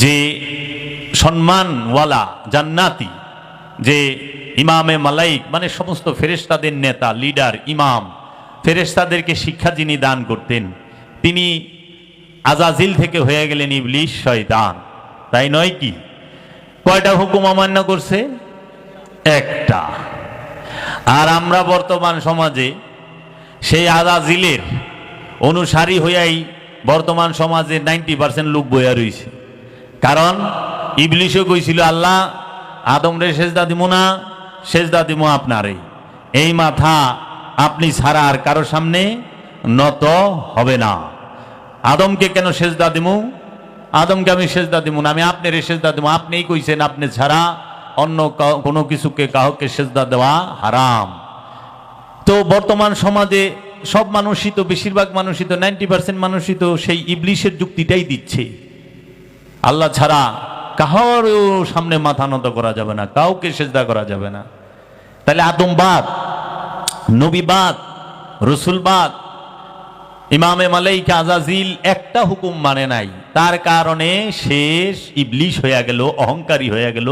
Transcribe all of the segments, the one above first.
যে সম্মানওয়ালা জান্নাতি, যে ইমামে মালাইক মানে সমস্ত ফেরেশতাদের নেতা, লিডার, ইমাম, ফেরেশতাদেরকে শিক্ষা যিনি দান করতেন, তিনি আজাজিল থেকে হয়ে গেলেন ইবলিস, শয়তান। তাই নয় কি? কয়টা হুকুম অমান্য করছে? একটা। আর আমরা বর্তমান সমাজে সেই আজাজিলের অনুসারী হইয়াই বর্তমান সমাজে 90% লোক বইয়া রয়েছে। কারণ ইবলিশও কইছিল আল্লাহ আদমরে সেজদা দিব না, সেজদা দিব আপনারে। এই মাথা আপনি ছাড়া আর কারো সামনে নত হবে না। আদমকে কেন সেজদা দিব? আদমকে আমি সেজদা দিব না, আমি আপনার সেজদা দিব। আপনিই কইছেন আপনি ছাড়া অন্য কোনো কিছুকে কাউকে সেজদা দেওয়া হারাম। তো বর্তমান সমাজে সব মানুষই তো, বেশিরভাগ মানুষই তো, 90% মানুষই তো সেই ইবলিশের যুক্তিটাই দিচ্ছে। আল্লাহ ছাড়া কাহার সামনে মাথা নত করা যাবে না, কাউকে সেজদা করা যাবে না। তাহলে আদমবাদ, নবীবাদ, রসুলবাদ, ইমামে মালাইকা আজাজিল একটা হুকুম মানে নাই। তার কারণে শেষ ইবলিশ হয়ে গেল, অহংকারী হয়ে গেল,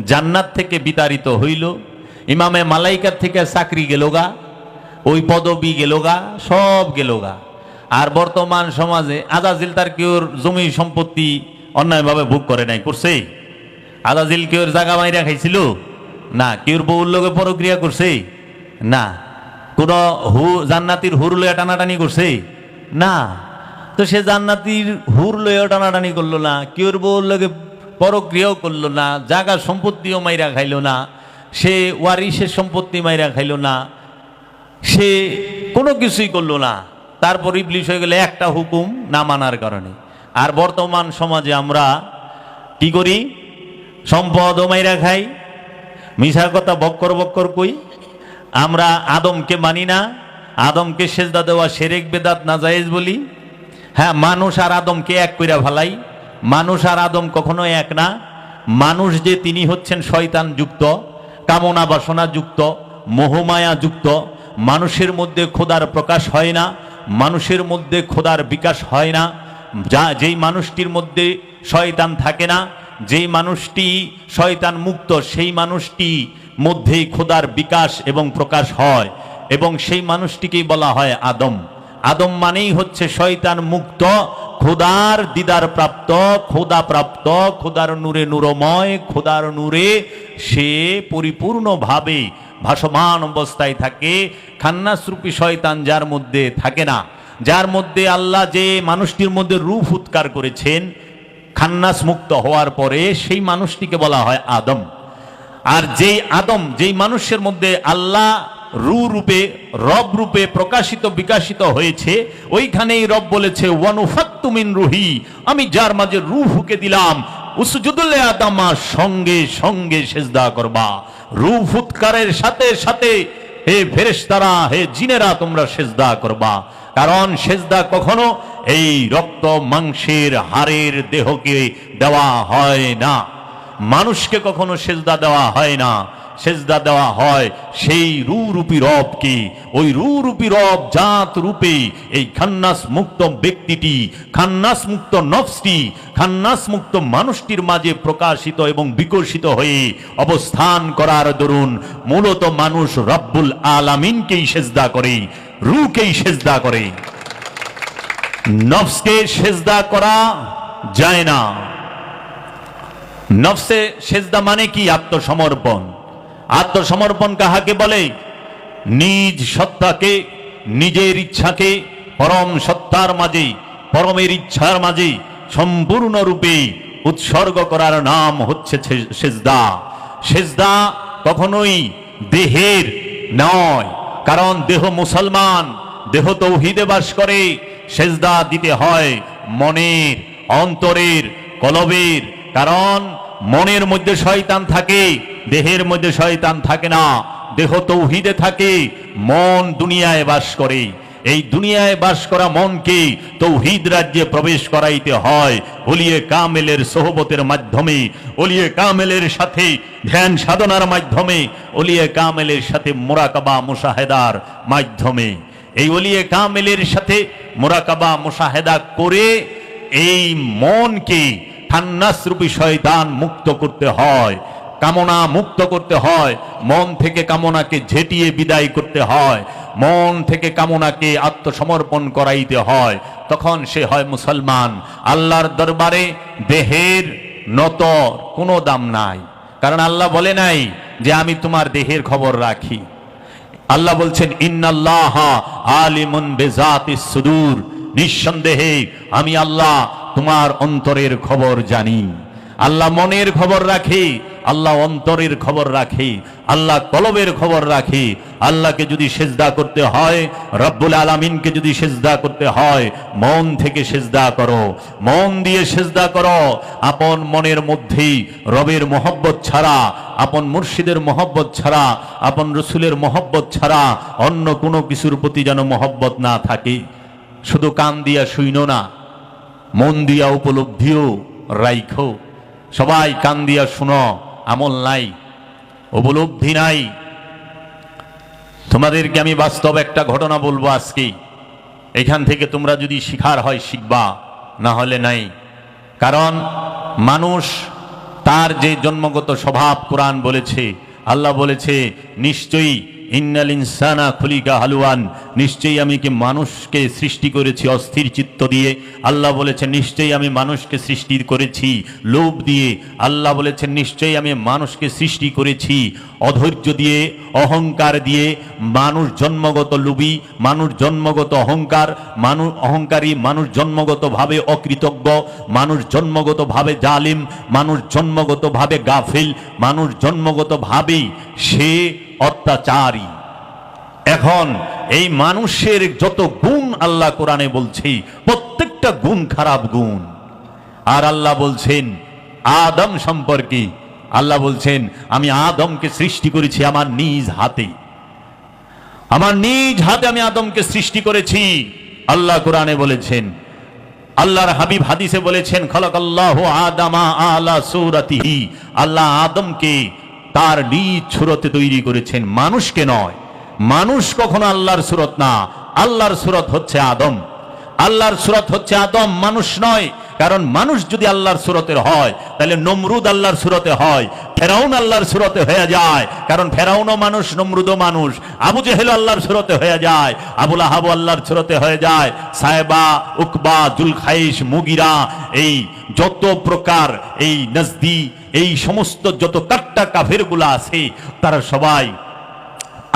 জান্নাত থেকে বিতাড়িত হইল, ইমামে মালাইকার থেকে চাকরি গেল গা, ওই পদবি গেল গা, সব গেল গা। আর বর্তমান সমাজে আজাজিল তার কেউর জমি সম্পত্তি অন্যায়ভাবে ভোগ করে নাই, করছে? আজাজিল কেউর জায়গা মাইরা খাইছিল না? কেউর বউর লোকে পরক্রিয়া করছে না? কোন জান্নাতির হুর লইয়া টানাটানি করছে না? তো সে জান্নাতির হুর লইয়া টানাটানি করলো না, কেউর বউর লোকে পরক্রিয়াও করলো না, জায়গা সম্পত্তিও মাইরা খাইলো না, সে ওয়ারিসের সম্পত্তি মাইরা খাইলো না, সে কোনো কিছুই করলো না। তারপর ইবলিশ হয়ে গেলে একটা হুকুম না মানার কারণে। আর বর্তমান সমাজে আমরা কি করি? সম্পদ মাইরা খাই, মিশা কথা বক্কর বক্কর কই। আমরা আদমকে মানি না, আদমকে সেজদা দেওয়া শিরক বেদাত নাজায়েজ বলি। হ্যাঁ, মানুষ আর আদমকে এক কইরা ফেলাই। মানুষ আর আদম কখনো এক না। মানুষ যে তিনি হচ্ছেন শয়তান যুক্ত, কামনা বাসনা যুক্ত, মোহমায়া যুক্ত। মানুষের মধ্যে খোদার প্রকাশ হয় না, মানুষের মধ্যে খোদার বিকাশ হয় না। যেই মানুষটির মধ্যে শয়তান থাকে না, যেই মানুষটি শয়তান মুক্ত, সেই মানুষটি মধ্যেই খোদার বিকাশ এবং প্রকাশ হয়, এবং সেই মানুষটিকেই বলা হয় আদম। আদম মানেই হচ্ছে শয়তান মুক্ত, খোদার দিদার প্রাপ্ত, খোদা প্রাপ্ত, খোদার নূরে নূরময়, খোদার নূরে সে পরিপূর্ণভাবে ভাসমান অবস্থায় থাকে। খান্নাসরূপী শয়তান যার মধ্যে থাকে না, যার মধ্যে আল্লাহ যে মানুষটির মধ্যে রূহ উৎকার করেছেন খান্নাস মুক্ত হওয়ার পরে, সেই মানুষটিকে বলা হয় আদম। আর যেই আদম, যেই মানুষের মধ্যে আল্লাহ রূহ রূপে, রব রূপে প্রকাশিত বিকাশিত হয়েছে, ওইখানেই রব বলেছে ওয়ানুফাত্তু মিন রুহি, আমি যার মাঝে রূহ ফুঁকে দিলাম, উসজুদু লি আদমা, সঙ্গে সঙ্গে সেজদা করবা। রূহ ফুৎকারের সাথে সাথে হে ফেরেশতারা, হে জিনেরা, তোমরা সেজদা করবা। কারণ সেজদা কখনো এই রক্ত মাংসের হাড়ের দেহকে দেওয়া হয় না, মানুষকে কখনো সেজদা দেওয়া হয় না। সেজদা দেওয়া হয় সেই রূপী রবকে। ওই রূপী রব জাত রূপে এই খান্নাস মুক্ত ব্যক্তিটি, খান্নাস মুক্ত নফসটি, খান্নাস মুক্ত মানুষটির মাঝে প্রকাশিত এবং বিকশিত হয়ে অবস্থান করার দরুন মূলত মানুষ রব্বুল আলামিনকেই সেজদা করে, রূহকেই সেজদা করে। নফসকে সেজদা করা যায় না। নফসে সেজদা মানে কি? আত্মসমর্পণ। আত্মসমর্পণ কাহাকে বলে? নিজ সত্তাকে, নিজের ইচ্ছাকে পরম সত্তার মাঝে, পরমের ইচ্ছার মাঝে সম্পূর্ণরূপে উৎসর্গ করার নাম হচ্ছে সেজদা। সেজদা কখনোই দেহের নয়, কারণ দেহ মুসলমান, দেহ তৌহিদে বাস করে। সেজদা দিতে হয় মনের, অন্তরের, কলবের। কারণ মনের মধ্যে শয়তান থাকে, দেহের মধ্যে শয়তান থাকে না। দেহ তৌহিদে থাকে, মন দুনিয়ায় বাস করে। এই দুনিয়ায় বাস করা মনকে তৌহিদ রাজ্যে প্রবেশ করাইতে হয় ওলিয়ে কামেলের সোহবতের মাধ্যমে, ওলিয়ে কামেলের সাথে ধ্যান সাধনার মাধ্যমে, ওলিয়ে কামেলের সাথে মুরাকাবা মুশাহেদার মাধ্যমে। এই ওলিয়ে কামেলের সাথে মুরাকাবা মুশাহেদা করে এই মনকে খান্নাস রূপী শয়তান মুক্ত করতে হয়, কামনা মুক্ত করতে হয়, মন থেকে কামনাকে ঝেঁটিয়ে বিদায় করতে হয়, মন থেকে কামনাকে আত্মসমর্পণ করাইতে হয়, তখন সে হয় মুসলমান। আল্লাহর দরবারে দেহের নত কোনো দাম নাই, কারণ আল্লাহ বলে নাই যে আমি তোমার দেহের খবর রাখি। আল্লাহ বলছেন ইন্নাল্লাহা আলিমুন বিজাতিস সুদূর, নিঃসন্দেহে আমি আল্লাহ তোমার অন্তরের খবর জানি। আল্লাহ মনের খবর রাখে, আল্লাহ অন্তরের খবর রাখে, আল্লাহ কলবের খবর রাখে। আল্লাহকে যদি সেজদা করতে হয়, রব্বুল আলামিনকে যদি সেজদা করতে হয়, মন থেকে সেজদা করো, মন দিয়ে সেজদা করো। আপন মনের মধ্যেই রবের মহব্বত ছাড়া, আপন মুর্শিদের মহব্বত ছাড়া, আপন রসুলের মহব্বত ছাড়া অন্য কোনো কিছুর প্রতি যেন মহব্বত না থাকে। শুধু কান দিয়া শুইনো না, মন দিয়া উপলব্ধিও রাইখো। সবাই কান দিয়া শুনো, আমল নাই, উপলব্ধি নাই। তোমাদেরকে আমি বাস্তব একটা ঘটনা বলবো আজকে, এখান থেকে তোমরা যদি শিখার হয় শিখবা, না হলে নাই। কারণ মানুষ তার যে জন্মগত স্বভাব, কোরআন বলেছে, আল্লাহ বলেছে নিশ্চয়ই ইন্নাল ইনসানা খুলিকা হালুয়ান, নিশ্চয়ই আমি কি মানুষকে সৃষ্টি করেছি অস্থির চিত্ত দিয়ে। আল্লাহ বলেছেন নিশ্চয়ই আমি মানুষকে সৃষ্টি করেছি লোভ দিয়ে। আল্লাহ বলেছেন নিশ্চয়ই আমি মানুষকে সৃষ্টি করেছি অধৈর্য দিয়ে, অহংকার দিয়ে। মানুষ জন্মগত লোভী, মানুষ জন্মগত অহংকার, মানুষ অহংকারী, মানুষ জন্মগতভাবে অকৃতজ্ঞ, মানুষ জন্মগতভাবে জালিম, মানুষ জন্মগতভাবে গাফিল, মানুষ জন্মগতভাবেই সে অত্যাচারী। এখন এই মানুষের যত গুণ আল্লাহ কোরআনে বলছে, প্রত্যেকটা গুণ খারাপ গুণ। আর আল্লাহ বলছেন আদম সম্পর্কে, আল্লাহ বলছেন আমি আদমকে সৃষ্টি করেছি আমার নিজ হাতে, আমার নিজ হাতে আমি আদমকে সৃষ্টি করেছি। আল্লাহ কোরআনে বলেছেন, আল্লাহর হাবিব হাদিসে বলেছেন খালাকাল্লাহু আদামা আলা সূরাতিহি, আল্লাহ আদমকে তার নিজ সুরতে তৈরি করেছেন, মানুষকে নয়। মানুষ কখনো আল্লাহর সুরত না, আল্লাহর সুরত হচ্ছে আদম, আল্লাহর সুরত হচ্ছে আদম, মানুষ নয়। কারণ মানুষ যদি আল্লাহর সুরতের হয়, তাহলে নমরুদ আল্লাহর সুরতে হয়, ফেরাউন আল্লাহর সুরতে হয়ে যায়, কারণ ফেরাউনও মানুষ, নমরুদও মানুষ। আবু জেহেল আল্লাহর সুরতে হয়ে যায়, আবুল আহাব আল্লাহর সুরতে হয়ে যায়, সাহেবা, উকবা, জুলখাইশ, মুগিরা, এই যত প্রকার এই নজদি, এই সমস্ত যত কাট্টা কাফেরগুলা আছে, তারা সবাই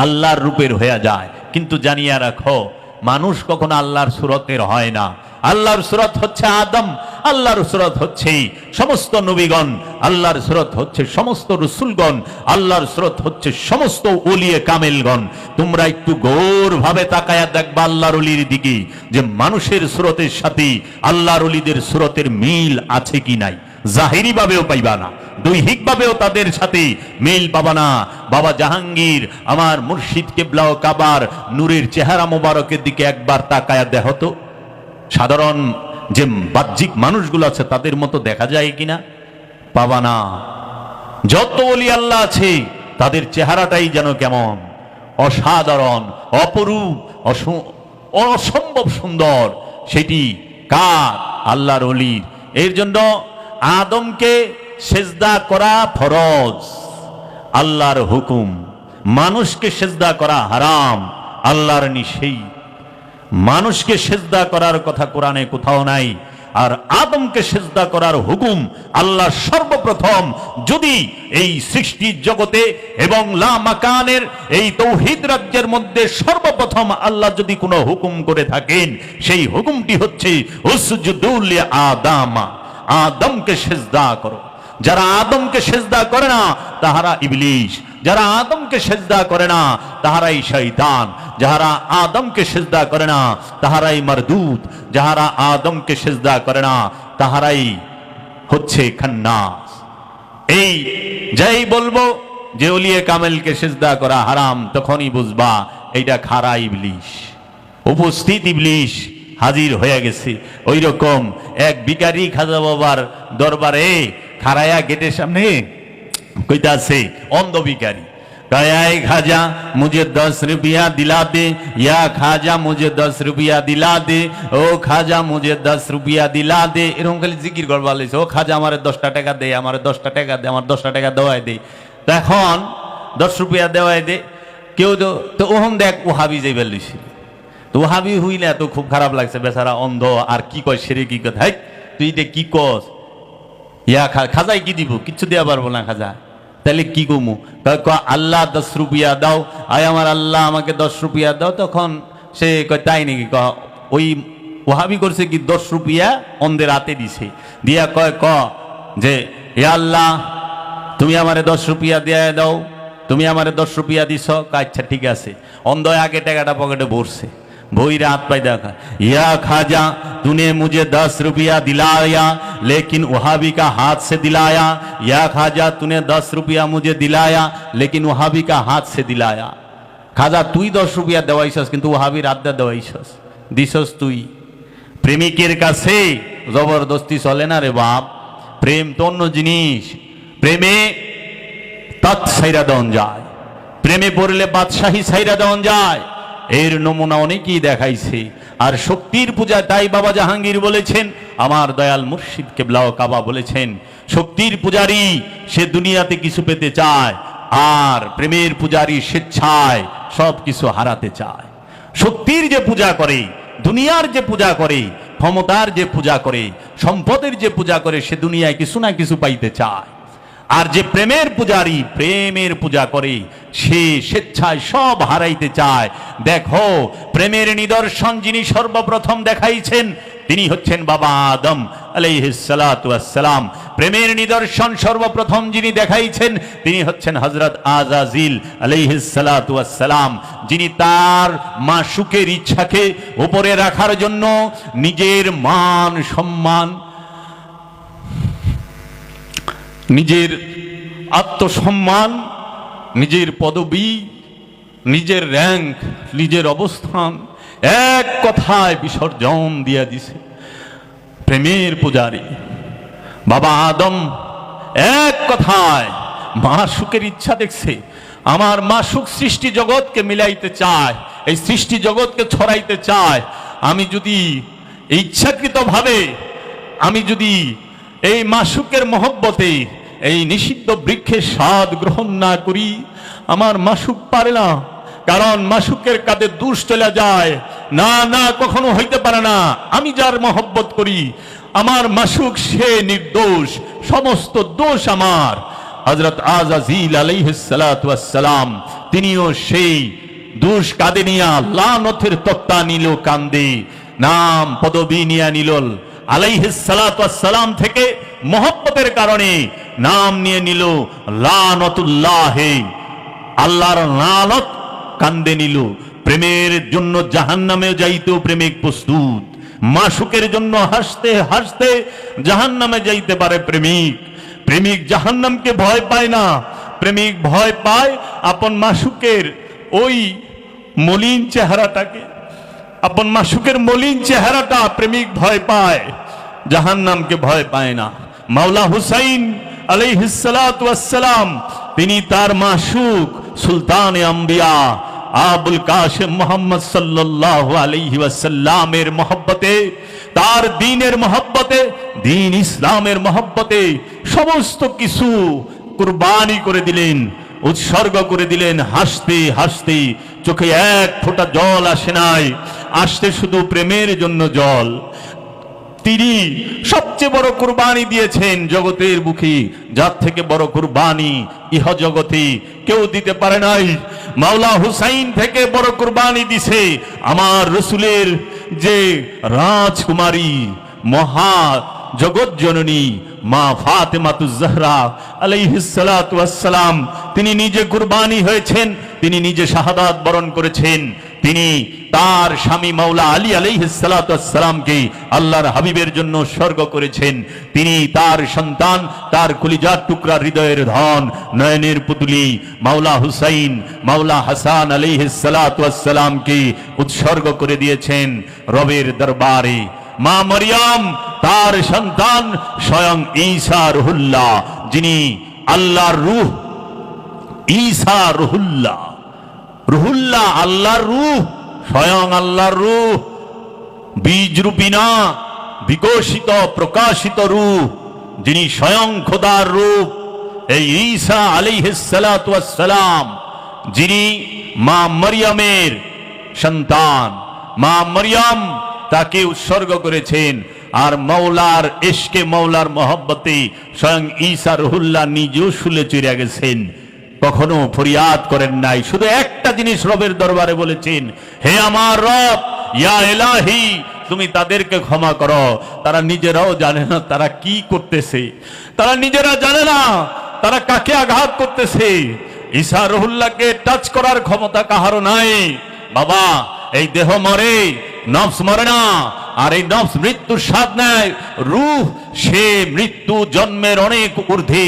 আল্লাহর রূপের হয়ে যায়। কিন্তু জানিয়ে রাখো, মানুষ কখনো আল্লাহর সুরতের হয় না। আল্লাহর সুরত হচ্ছে আদম, আল্লাহর সুরত হচ্ছে সমস্ত নবীগণ, আল্লাহর সুরত হচ্ছে সমস্ত রসুলগণ, আল্লাহর সুরত হচ্ছে সমস্ত ওলিয়ে কামেলগণ। তোমরা একটু গৌরভাবে তাকায়া দেখবা আল্লাহর ওলির দিকে, যে মানুষের সুরতের সাথে আল্লাহর ওলিদের সুরতের মিল আছে কি নাই। জাহিরি ভাবেও পাইবা না, দৈহিক ভাবেও তাদের সাথে মিল পাবা না। বাবা জাহাঙ্গীর আমার মুর্শিদ কেবলা ও কাবার নূরের চেহারা মোবারকের দিকে একবার তাকায়া দেখো তো, সাধারণ যে বাহ্যিক মানুষগুলো আছে তাদের মতো দেখা যায় কিনা, পাবা না। যত ওলি আল্লাহ আছে তাদের চেহারাটাই যেন কেমন অসাধারণ, অপরূপ, অসম্ভব সুন্দর। সেটি কার? আল্লাহর ওলির। এর জন্য আদমকে সেজদা করা ফরজ, আল্লাহর হুকুম। মানুষকে সেজদা করা হারাম, আল্লাহর নিষেধ। মানুষকে সেজদা করার কথা কোরআনে কোথাও নাই। আর আদমকে সেজদা করার হুকুম আল্লাহ সর্বপ্রথম, যদি এই সৃষ্টির জগতে এবং লা মাকানের এই তৌহিদ রাজ্যের মধ্যে সর্বপ্রথম আল্লাহ যদি কোনো হুকুম করে থাকেন, সেই হুকুমটি হচ্ছে উসজুদু লি আদামা, আদমকে সেজদা করো। যারা আদমকে সেজদা করে না তাহারা ইবলিশ, যারা আদমকে সেজদা করে না তাহারাই শয়তান, যাহারা আদমকে সেজদা করে না তাহারাই মারদুদ, যাহারা আদমকে সেজদা করে না তাহারাই হচ্ছে খান্নাস। এই যাই বলবো যে ওলিয়ে কামেলকে সেজদা করা হারাম, তখনই বুঝবা এইটা খারা ইবলিশ, উপস্থিত ইবলিশ হাজির হয়ে গেছে। ওই রকম এক ভিখারি খাজা বাবার দরবারে খাড়ায়া গেটের সামনে কইতাছে, অন্ধ ভিখারি कहे खाजा मुझे 10 रुपया दिला दे, या खाजा मुझे 10 रुपया दिला दे, ओ खाजा मुझे 10 रुपया दिला दे। এরকম খালি জিকির করবা লইছে, ও খাজা আমারে 10টা টাকা দে, আমারে 10টা টাকা দে, আমার 10টা টাকা দেওয়াই দে। তখন 10 রুপিয়া দেওয়াই দে কেউ তো ওহম দেখ ওহাবি যাইবার লইছে। তো ওহাবি হইলে তো খুব খারাপ লাগছে, বেচারা অন্ধ আর কি কয় সেরে কি কথা, হাই তুই এটা কি কস, ইয়া খাজাই কি দিব, কিচ্ছু দেওয়া পারবো না খাজা, তাহলে কি কমু, আল্লাহ 10 রুপিয়া দাও, আয় আমার আল্লাহ আমাকে 10 রুপিয়া দাও। তখন সে কয় তাই নাকি, ওই ওহাবি করছে কি 10 রুপিয়া অন্ধের হাতে দিছে, দিয়া কয় যে হে আল্লাহ তুমি আমারে 10 রুপিয়া দিয়ে দাও, তুমি আমারে 10 রুপিয়া দিছ। আচ্ছা ঠিক আছে। অন্ধ আগে টাকাটা পকেটে ভরছে, ভইরে हाथ पाई देखा, या खाजा तूने मुझे 10 रुपया दिलाया लेकिन वहाबी का हाथ से दिलाया, या खाजा तूने 10 रुपया मुझे दिलाया लेकिन वहाबी का हाथ से दिलाया। खाजा তুই 10 রুপিয়া দেওয়াইছস কিন্তু ওহাবির হাত দিয়ে দেওয়াইছস, দিছস তুই। প্রেমিকের কাছে জবরদস্তি চলে না রে বাপ, প্রেম তো অন্য জিনিস। প্রেমে তৎ ছাইরা দেওয়া যায়, প্রেমে পড়লে বাদশাহী ছাইরা দেওয়া যায়, এর নমুনা অনেকেই দেখাইছে। আর শক্তির পূজা, তাই বাবা জাহাঙ্গীর বলেছেন, আমার দয়াল মুর্শিদ কেবলা ও কাবা বলেছেন, শক্তির পূজারী সে দুনিয়াতে কিছু পেতে চায়, আর প্রেমের পূজারী স্বেচ্ছায় সব কিছু হারাতে চায়। শক্তির যে পূজা করে, দুনিয়ার যে পূজা করে, ক্ষমতার যে পূজা করে, সম্পদের যে পূজা করে, সে দুনিয়ায় কিছু না কিছু পাইতে চায়। আর যে প্রেমের পূজারী, প্রেমের পূজা করে, সে স্বেচ্ছায় সব হারাইতে চায়। দেখো প্রেমের নিদর্শন যিনি সর্বপ্রথম দেখাইছেন তিনি হচ্ছেন বাবা আদম আলাইহিস সালাতু ওয়াস সালাম। প্রেমের নিদর্শন সর্বপ্রথম যিনি দেখাইছেন তিনি হচ্ছেন হযরত আযাজিল আলাইহিস সালাতু ওয়াস সালাম, যিনি তার মাশুকের ইচ্ছাকে উপরে রাখার জন্য নিজের মান সম্মান, নিজের আত্মসম্মান, নিজের পদবি, নিজের র্যাঙ্ক, নিজের অবস্থান এক কথায় বিসর্জন দিয়ে দিছে। প্রেমের পূজারী বাবা আদম এক কথায় মাশুকের ইচ্ছা দেখছে, আমার মাশুক সৃষ্টি জগৎকে মিলাইতে চায়, এই সৃষ্টি জগৎকে ছড়াইতে চায়। আমি যদি ইচ্ছাকৃতভাবে আমি যদি এই মাশুকের মহব্বতে এই নিষিদ্ধ বৃক্ষের স্বাদ গ্রহণ না করি, আমার মাশুক পারে না, কারণ মাশুকের কাঁধে দোষ চলে যায়। না না, কখনো হইতে পারে না। আমি যার মহব্বত করি আমার মাশুক সে নির্দোষ, সমস্ত দোষ আমার। হযরত আযাজিল আলাইহিস সালাতু ওয়াস সালাম তিনিও সেই দোষ কাঁধে নিয়া লানতের তক্তা নিল কান্দে, নাম পদবী নিয়া নিল আলাইহিস সালাতু ওয়াস সালাম থেকে মহব্বতের কারণে নাম নিয়ে নিল লানতুল্লাহ, আল্লাহর লানত কান্দে নিল। প্রেমের জন্য জাহান্নামে যাইতেও প্রেমিক প্রস্তুত, মাশুকের জন্য হাসতে হাসতে জাহান্নামে যাইতে পারে প্রেমিক। প্রেমিক জাহান্নামকে ভয় পায় না, প্রেমিক ভয় পায় আপন মাশুকের ওই মলিন চেহারাটাকে, আপন মাশুকের মলিন চেহারাটা প্রেমিক ভয় পায়, জাহান্নামকে ভয় পায় না। মাওলা হুসাইন আলাইহিস সালাতু ওয়াস সালাম তিনি তার মাশুক সুলতানে আম্বিয়া আবুল কাসেম মুহাম্মদ সাল্লাল্লাহু আলাইহি ওয়াসাল্লামের মহব্বতে, তার দ্বীনের মহব্বতে, দ্বীন ইসলামের মহব্বতে সমস্ত কিছু কুরবানি করে দিলেন, উৎসর্গ করে দিলেন। হাসতে হাসতে চোখে এক ফোঁটা জল আসে নাই, আসতে শুধু প্রেমের জন্য জল। তিনি সবচেয়ে বড় কুরবানি দিয়েছেন জগতের বুকে, যার থেকে বড় কুরবানি ইহ জগতে কেউ দিতে পারে নাই। মাওলা হুসাইন থেকে বড় কুরবানি দিছে আমার রসুলের যে রাজকুমারী মহা জগৎ জননী মা ফাতেমাতুজ জাহরা আলাইহিস সালাতু ওয়াস সালাম। তিনি নিজে কুরবানি হয়েছেন, তিনি নিজে শাহাদাত বরণ করেছেন। তিনি তার স্বামী মাওলা আলী আলাইহিস সালাতু ওয়াস সালামকে আল্লাহর হাবিবের জন্য উৎসর্গ করেছেন। তিনি তার সন্তান, তার কলিজার টুকরা, হৃদয়ের ধন, নয়নের পুতুলি মাওলা হুসাইন, মাওলা হাসান আলাইহিস সালাতু ওয়াস সালামকে উৎসর্গ করে দিয়েছেন রবের দরবারে। মা মরিয়ম তার সন্তান স্বয়ং ঈসা রুহুল্লাহ, যিনি আল্লাহর রূহ, ঈসা রুহুল্লাহ। রুহুল্লাহ আল্লাহর রূহ, স্বয়ং আল্লাহর রূহ, বীজ রূপী না, বিকশিত প্রকাশিত রূহ, যিনি স্বয়ং খোদার রূপ। এই ঈসা আলাইহিস সালাতু ওয়াস সালাম, যিনি মা মরিয়মের সন্তান, মা মরিয়ম তাকে উৎসর্গ করেছেন। আর মৌলার ইশকে, মৌলার মহব্বতে স্বয়ং ঈসা রুহুল্লাহ নিজেও শুলে চড়ে গেছেন, কখনো ফরিয়াদ করেন নাই। শুধু একটা জিনিস রবের দরবারে বলেছেন, হে আমার রব, ইয়া ইলাহি, তুমি তাদেরকে ক্ষমা করো, তারা নিজেরাও জানে না তারা কি করতেছে, তারা নিজেরা জানে না তারা কাকে আঘাত করতেছে। ঈসা রুহুল্লাহকে টাচ করার ক্ষমতা কাহারও নাই। বাবা, এই দেহ মরে, নফস মরে না, আর এই নফস মৃত্যুর স্বাদ নেয়। রূহ সে মৃত্যু জন্মের অনেক ঊর্ধ্বে।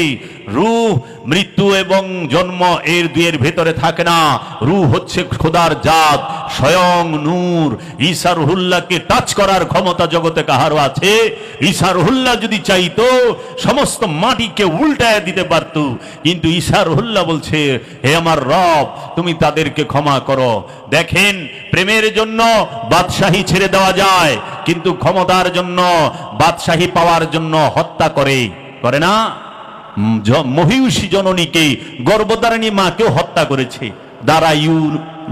রূহ মৃত্যু এবং জন্ম এর দুয়ের ভেতরে থাকে না। রূহ হচ্ছে খোদার জাত, স্বয়ং নূর। ঈসা রুহুল্লাহকে টাচ করার ক্ষমতা জগতে কাহারও আছে? ঈসা রুহুল্লাহ যদি চাইতো সমস্ত মাটিকে উল্টায় দিতে পারত, কিন্তু ঈসা রুহুল্লাহ বলছে, হে আমার রব, তুমি তাদেরকে ক্ষমা করো। দেখেন, প্রেমের জন্য বাদশাহী ছেড়ে দেওয়া যায়, কিন্তু ক্ষমতার জন্য, বাদশাহী পাওয়ার জন্য হত্যা করে না? মহিষী জননীকে, গর্ভধারিণী মাকেও হত্যা করেছে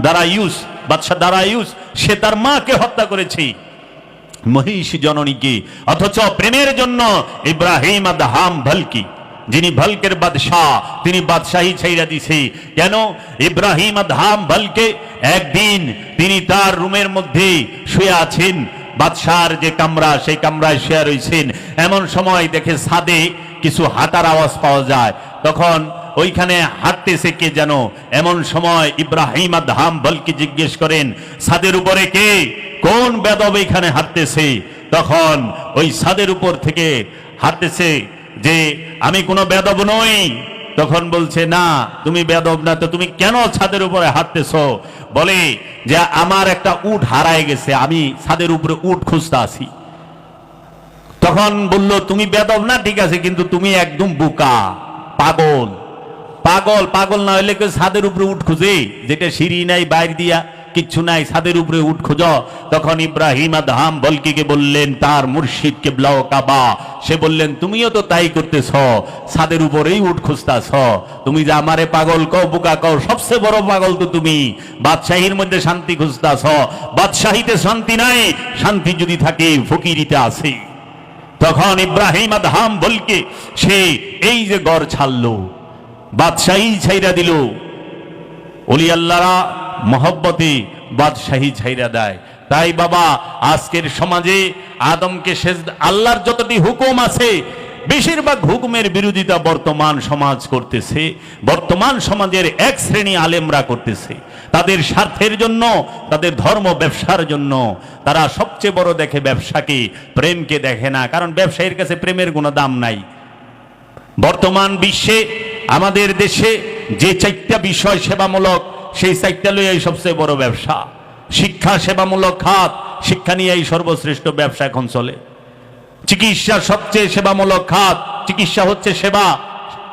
দারায়ুস, বাদশা দারায়ুস, সে তার মাকে হত্যা করেছে, মহিষী জননীকে। অথচ প্রেমের জন্য ইব্রাহিম আদহাম ভালকি, যিনি ভালকের বাদশাহ, তিনি বাদশাহী ছাইরা দিছে। কেন? ইব্রাহিম আদহাম ভালকে একদিন তিনি তার রুমের মধ্যে শুয়ে আছেন, বাদশার যে কামরা, সেই কামরায় শুয়ে রয়েছেন। এমন সময় দেখে ছাদে কিছু হাঁটার আওয়াজ পাওয়া যায়। তখন ওইখানে হাঁটতেছে কে যেন। এমন সময় ইব্রাহিম আদহাম বলকে জিজ্ঞেস করেন, ছাদের উপরে কে, কোন বেদব এখানে হাঁটতেছে? তখন ওই ছাদের উপর থেকে হাঁটতেছে যে, আমি কোনো বেদব নই। তখন বলছে, না তুমি বেদব না, তো তুমি কেন ছাদের উপরে হাঁটতেছ? বলে যে, আমার একটা উট হারায় গেছে, আমি ছাদের উপরে উট খুঁজতে আছি। তখন বলল, তুমি বেদব না ঠিক আছে, কিন্তু তুমি একদম বোকা, পাগল। পাগল পাগল না হইলে কেউ ছাদের উপরে উঠ খুঁজে, যেটা সিঁড়ি নাই, বাইর দিয়া কিচ্ছু নাই, ছাদের উপরে উঠ খুঁজ। তখন ইব্রাহিম আদহাম বলকিকে বললেন, তার মুর্শিদ কিবলা ও কাবা, সে বললেন, তুমিও তো তাই করতেছ, ছাদের উপরেই উঠ খুঁজতাছ। তুমি যে আমারে পাগল কও, বোকা কও, সবচেয়ে বড় পাগল তো তুমি। বাদশাহীর মধ্যে শান্তি খুঁজতাছ, বাদশাহীতে শান্তি নাই, শান্তি যদি থাকে ফকিরিতে আছে। তখন ইব্রাহিম আদহাম বলকে সে এই যে গড় ছাড়লো, বাদশাহী ছাইরা দিল। ওলি আল্লাহরা মহব্বতে বাদশাহী ছাইরা দেয়। তাই বাবা, আজকের সমাজে আদমকে সেজদা, আল্লাহর যতটি হুকুম আছে, বেশিরভাগ হুকুমের বিরোধিতা বর্তমান সমাজ করতেছে। বর্তমান সমাজের এক শ্রেণী আলেমরা করতেছে, তাদের স্বার্থের জন্য, তাদের ধর্ম ব্যবসার জন্য। তারা সবচেয়ে বড় দেখে ব্যবসাকে, প্রেমকে দেখে না, কারণ ব্যবসায়ীর কাছে প্রেমের কোনো দাম নাই। বর্তমান বিশ্বে আমাদের দেশে যে 4টা বিষয় সেবামূলক, সেই 4টা লইয়াই সবচেয়ে বড় ব্যবসা। শিক্ষা সেবামূলক খাত, শিক্ষা নিয়েই সর্বশ্রেষ্ঠ ব্যবসা এখন চলে। চিকিৎসা সবচেয়ে সেবামূলক খাত, চিকিৎসা হচ্ছে সেবা,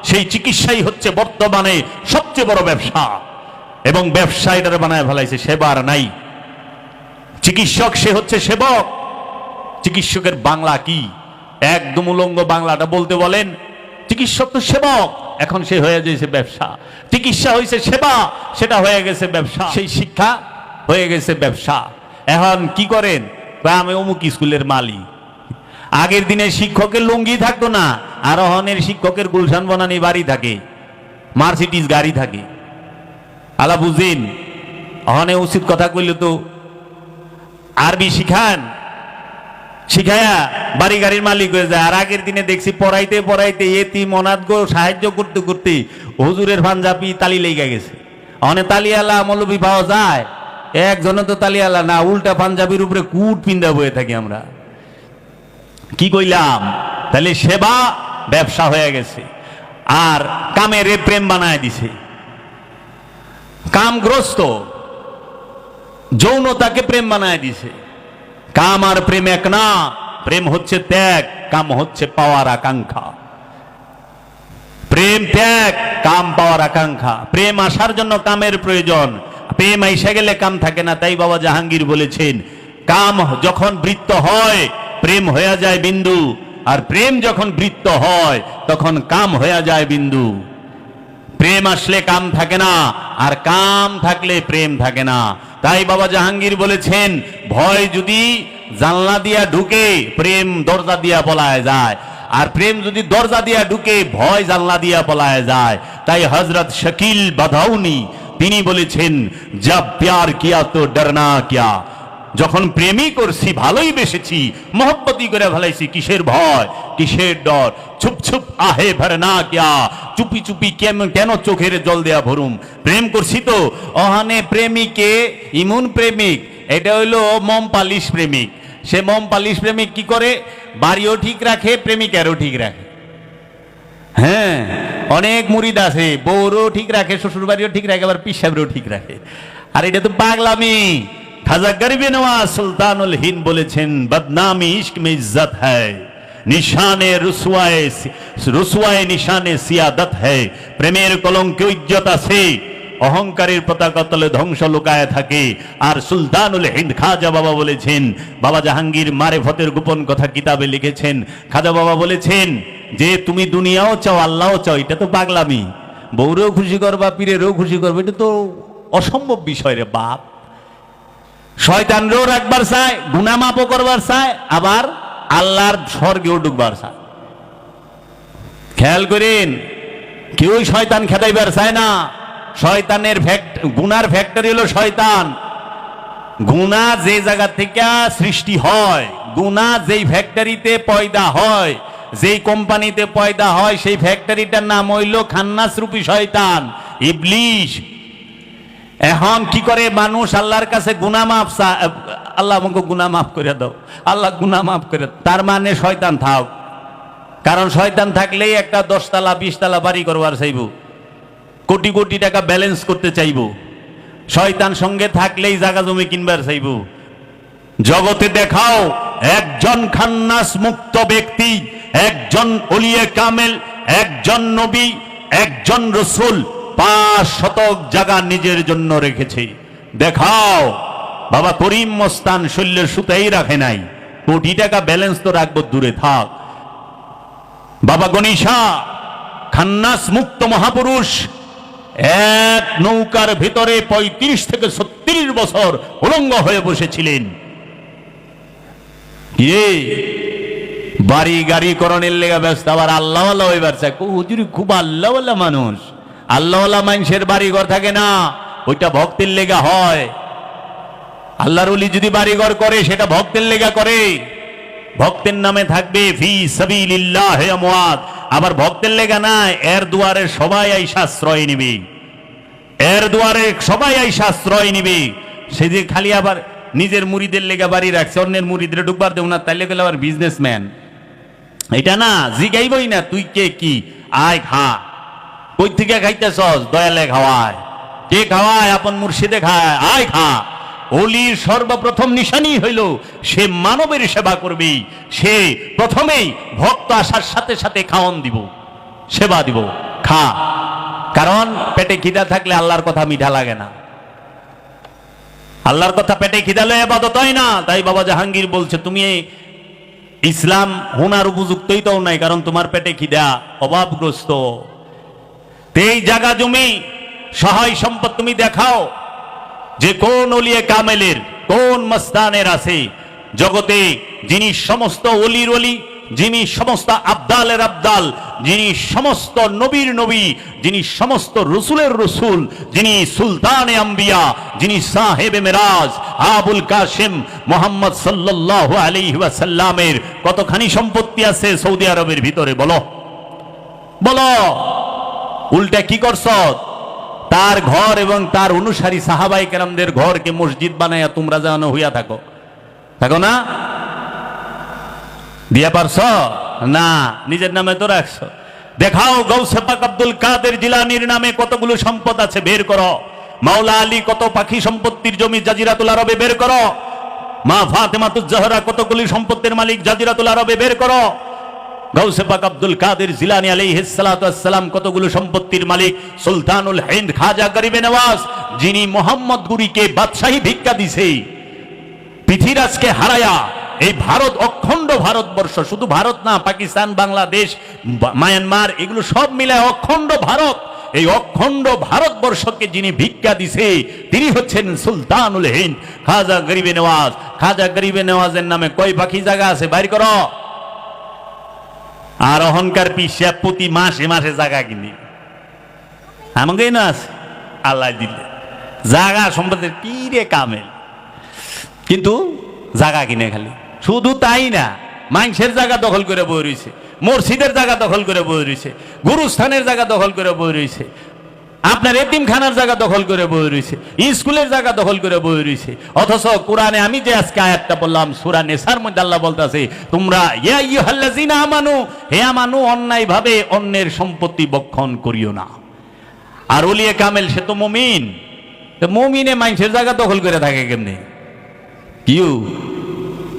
সেই চিকিৎসাই হচ্ছে বর্তমানে সবচেয়ে বড় ব্যবসা। এবং ব্যবসা এটারে বানায় ফেলাইছে, সেবার নাই। চিকিৎসক সে হচ্ছে সেবক। চিকিৎসকের বাংলা কি? একদম উলঙ্গ বাংলাটা বলতে বলেন। চিকিৎসক তো সেবক, এখন সে হয়ে গেছে ব্যবসা। চিকিৎসা হয়েছে সেবা, সেটা হয়ে গেছে ব্যবসা। সেই শিক্ষা হয়ে গেছে ব্যবসা। এখন কি করেন? আমি অমুক স্কুলের মালিক। আগের দিনে শিক্ষকের লুঙ্গি থাকতো না, আর অহনের শিক্ষকের গুলশান বনানি বাড়ি থাকে, মার্সিডিজ গাড়ি থাকে। আলা বুঝিন, অহনে উচিত কথা কইলে তো আরবি শিখান, শিখায়া বাড়ি গাড়ির মালিক হয়ে যায়। আর আগের দিনে দেখছি পড়াইতে পড়াইতে এতিম অনাথ গো সাহায্য করতে করতে হুজুরের পাঞ্জাবি তালি লেগে গেছে। অনেক তালিয়ালা মৌলবি পাওয়া যায়, একজনে তো তালিয়ালা না, উল্টা পাঞ্জাবির উপরে কুট পিন্দা বয়ে থাকি আমরা। কি কইলাম? তাহলে সেবা ব্যবসা হয়ে গেছে। আর কামেরে প্রেম বানায় দিছে। কামগ্রস্ত যৌনতাকে প্রেম বানায় দিছে। কাম আর প্রেম এক না, প্রেম হচ্ছে ত্যাগ, কাম হচ্ছে পাওয়ার আকাঙ্ক্ষা। প্রেম ত্যাগ, কাম পাওয়ার আকাঙ্ক্ষা। প্রেম আসার জন্য কামের প্রয়োজন, প্রেম আইসা গেলে কাম থাকে না। তাই বাবা জাহাঙ্গীর বলেছেন, কাম যখন বৃত্ত হয় প্রেম হয়ে যায় বিন্দু, আর প্রেম যখন বৃত্ত হয় তখন কাম হয়ে যায় বিন্দু। প্রেম আসলে কাম থাকে না, আর কাম থাকলে প্রেম থাকে না। তাই বাবা জাহাঙ্গীর বলেছেন, ভয় যদি জানলা দিয়া ঢুকে প্রেম দরজা দিয়া পলায় যায়, আর প্রেম যদি দরজা দিয়া ঢুকে ভয় জানলা দিয়া পলায় যায়। তাই হযরত শাকিল বাধাউনি তিনি বলেছেন, জব প্যার কিয়া তো ডরনা কিয়া, যখন প্রেমই করছি ভালোই বেসেছি, মোহব্বতই করে ফেলাইছি, কিসের ভয় কিসের ডর। ছুপ ছুপ আহে ভরনা কিয়া, চুপি চুপি কেন চোখের জল দেয়া ভরুম। প্রেম করছি তো ওখানে প্রেমিকে ইমন প্রেমিক, এটা হইলো মম পালিশ প্রেমিক। সে মম পালিশ প্রেমিক কি করে, বাড়িও ঠিক রাখে প্রেমিকারও ঠিক রাখে। হ্যাঁ, অনেক মুরিদ আছে, বউরও ঠিক রাখে, শ্বশুর বাড়িও ঠিক রাখে, আবার পিসাবরেও ঠিক রাখে। আর এটা তো পাগলামি। খাজা গরিবে নওয়াজ সুলতানুল হিন্দ বলেছেন, বদনামি ইश्क में इज्जत है, নিশানে রুসওয়ায়ে নিশানে সিয়াদত है। প্রেমের কলঙ্কে ইজ্জত আছে, অহংকারের পতাকা তলে ধ্বংস লুকায় থাকে। আর সুলতানুল হিন্দ খাজা বাবা বলেছেন, বাবা জাহাঙ্গীর মারেফতের গোপন কথা কিতাবে লিখেছেন। খাজা বাবা বলেছেন যে তুমি দুনিয়াও চাও আল্লাহও চাও, এটা তো পাগলামি। বউরেও খুশি করবা পীরেরও খুশি করবে, এটা তো অসম্ভব বিষয় রে বাপ। শয়তানরেও রাখবার চায়, গুনাহ মাফও করবার চায়, আবার আল্লাহর স্বর্গেও ঢুকবার চায়। খেয়াল করেন, কেউই শয়তান খেদাইবার চায় না। শয়তানের গুনার ফ্যাক্টরি হলো শয়তান। গুনাহ যে জায়গা থেকে সৃষ্টি হয়, গুনাহ যেই ফ্যাক্টরিতে পয়দা হয়, যেই কোম্পানিতে পয়দা হয়, সেই ফ্যাক্টরিটার নাম হইল খান্নাস রূপী শয়তান, ইবলিশ। এখন কি করে মানুষ আল্লাহর কাছে গুনাহ মাফ চায়, আল্লাহ আমাকে গুনাহ মাফ করে দাও, আল্লাহ গুনাহ মাফ করে দাও। তার মানে শয়তান থাক, কারণ শয়তান থাকলেই একটা 10 তলা 20 তলা বাড়ি করবার চাইব, কোটি কোটি টাকা ব্যালেন্স করতে চাইব। শয়তান সঙ্গে থাকলেই জায়গা জমি কিনবার চাইব। জগতে দেখাও একজন খান্নাস মুক্ত ব্যক্তি, একজন ওলিয়ে কামেল, একজন নবী, একজন রসুল 5 শতক জায়গা নিজের জন্য রেখেছে। দেখাও। বাবা করিম মস্তান শৈলের সুতাই রাখে নাই, কোটি টাকা ব্যালেন্স তো রাখবো দূরে থাক। বাবা গণিশা খান্নাস মুক্ত মহাপুরুষ এক নৌকার ভিতরে 35 থেকে 36 বছর উলঙ্গ হয়ে বসেছিলেন। বাড়ি গাড়ি করণের লেগে ব্যস্ত, আবার আল্লাহওয়ালা হইবার চায়। হুজুর খুব আল্লাহওয়ালা মানুষ। আল্লাহওয়ালা মানুষের বাড়ি ঘর থাকে না, ওইটা ভক্তের লেগা হয়। আল্লাহর ওলি যদি বাড়ি ঘর করে সেটা ভক্তের লেগা করে, ভক্তের নামে থাকবে ফি সাবিলিল্লাহ আমওয়াত। আবার ভক্তের লেগা না, এর দুয়ারে সবাই আইসা আশ্রয় নিবে, এর দুয়ারে সবাই আইসা আশ্রয় নিবে। সেদিকে খালি আবার নিজের মুরিদের লেগা বাড়ি রাখছে, অন্যের মুরিদের ঢুকবার দেব না, তাইলে গেলে আবার বিজনেসম্যান। এটা না, জিগাইবই না তুই কে কি, আয় খা। কই থেকে খাইতেছস? দয়ালে খাওয়ায়। কে খাওয়ায়? আপন মুর্শিদে খায়, আয় খা। ওলির সর্বপ্রথম নিশানি হইল সে মানবের সেবা করবে। সে প্রথমেই ভক্ত আসার সাথে সাথে খাওয়ান দিব, সেবা দিব, খা। কারণ পেটে খিদা থাকলে আল্লাহর কথা মিঠা লাগে না। আল্লাহর কথা পেটে খিদালে ইবাদত হয় না। তাই বাবা জাহাঙ্গীর বলছে, তুমি ইসলাম হোনার উপযুক্তই তো নাই, কারণ তোমার পেটে খিদা, অভাবগ্রস্ত। এই জায়গা জমি সহায় সম্পদ তুমি দেখাও যে কোন ওলিয়ে কামেলের কোন মস্তানের আছে জগতে, যিনি সমস্ত ওলির ওলি, যিনি সমস্ত আবদালের আবদাল, যিনি সমস্ত নবীর নবী, যিনি সমস্ত রসুলের রসুল, যিনি সুলতানে আম্বিয়া, যিনি সাহেবে মেরাজ আবুল কাসেম মোহাম্মদ সাল্লাল্লাহু আলাইহি ওয়াসাল্লামের কতখানি সম্পত্তি আছে সৌদি আরবের ভিতরে? বলো বলো। উল্টা কি করছ? তার ঘর এবং তার অনুসারী সাহাবাই কেরামদের ঘরকে মসজিদ বানাইয়া তোমরা যেন হইয়া থাকো, থাকো না? দিয়া পারছ না, নিজের নামে তো রাখছো। দেখাও গৌসে পাক আব্দুল কাদের জিলানীর নামে কতগুলো সম্পদ আছে, বের করো। মাওলা আলী কত পাখি সম্পত্তির জমি জাজিরাতুল আরবে, বের করো। মা ফাতেমাতুজ জাহরা কতগুলি সম্পত্তির মালিক জাজিরাতুল আরবে, বের করো। গাউসে পাক আব্দুল কাদের জিলানী আলাইহিস সালাতু ওয়াস সালাম কতগুলো সম্পত্তির মালিক, সুলতানুল হিন্দ খাজা গরিবে নওয়াজ, যিনি মোহাম্মদ গুরিকে বাদশাহী ভিক্ষা দিছে, পৃথিবীরাজকে হারায়া এই ভারত, অখণ্ড ভারতবর্ষ, শুধু ভারত না, পাকিস্তান, বাংলাদেশ, মায়ানমার, এগুলো সব মিলায় অখণ্ড ভারত, এই অখণ্ড ভারতবর্ষকে যিনি ভিক্ষা দিছে তিনি হচ্ছেন সুলতানুল হিন্দ খাজা গরিবে নওয়াজ। খাজা গরিবে নওয়াজের নামে কয় পাখি জায়গা আছে বাইর করো। আর অহংকার পিসা প্রতি মাসে মাসে জায়গা কিনি আমাকে না আছে আল্লাহ দিলে জায়গা সম্পদের কি রে কামেল, কিন্তু জায়গা কিনে খালি। শুধু তাই না, মানুষের জায়গা দখল করে বই রয়েছে, মসজিদের জায়গা দখল করে বই রয়েছে, গুরুস্থানের জায়গা দখল করে বই রয়েছে, আপনার এতিমখানার জায়গা দখল করে বই রয়েছে, স্কুলের জায়গা দখল করে বই রয়েছে। অথচ কোরআনে আমি যে আজকে আয়াতটা বললাম সূরা নিসার মধ্যে আল্লাহ বলতেছে, তোমরা ইয়া আইয়ুহাল্লাযিনা আমানু, হে আমানু, অন্যায়ভাবে অন্যের সম্পত্তি বক্ষণ করিও না। আর ওলিয়ে কামেল সে তো মুমিন, মুমিনে মানুষের জায়গা দখল করে থাকে কেমনে? কিউ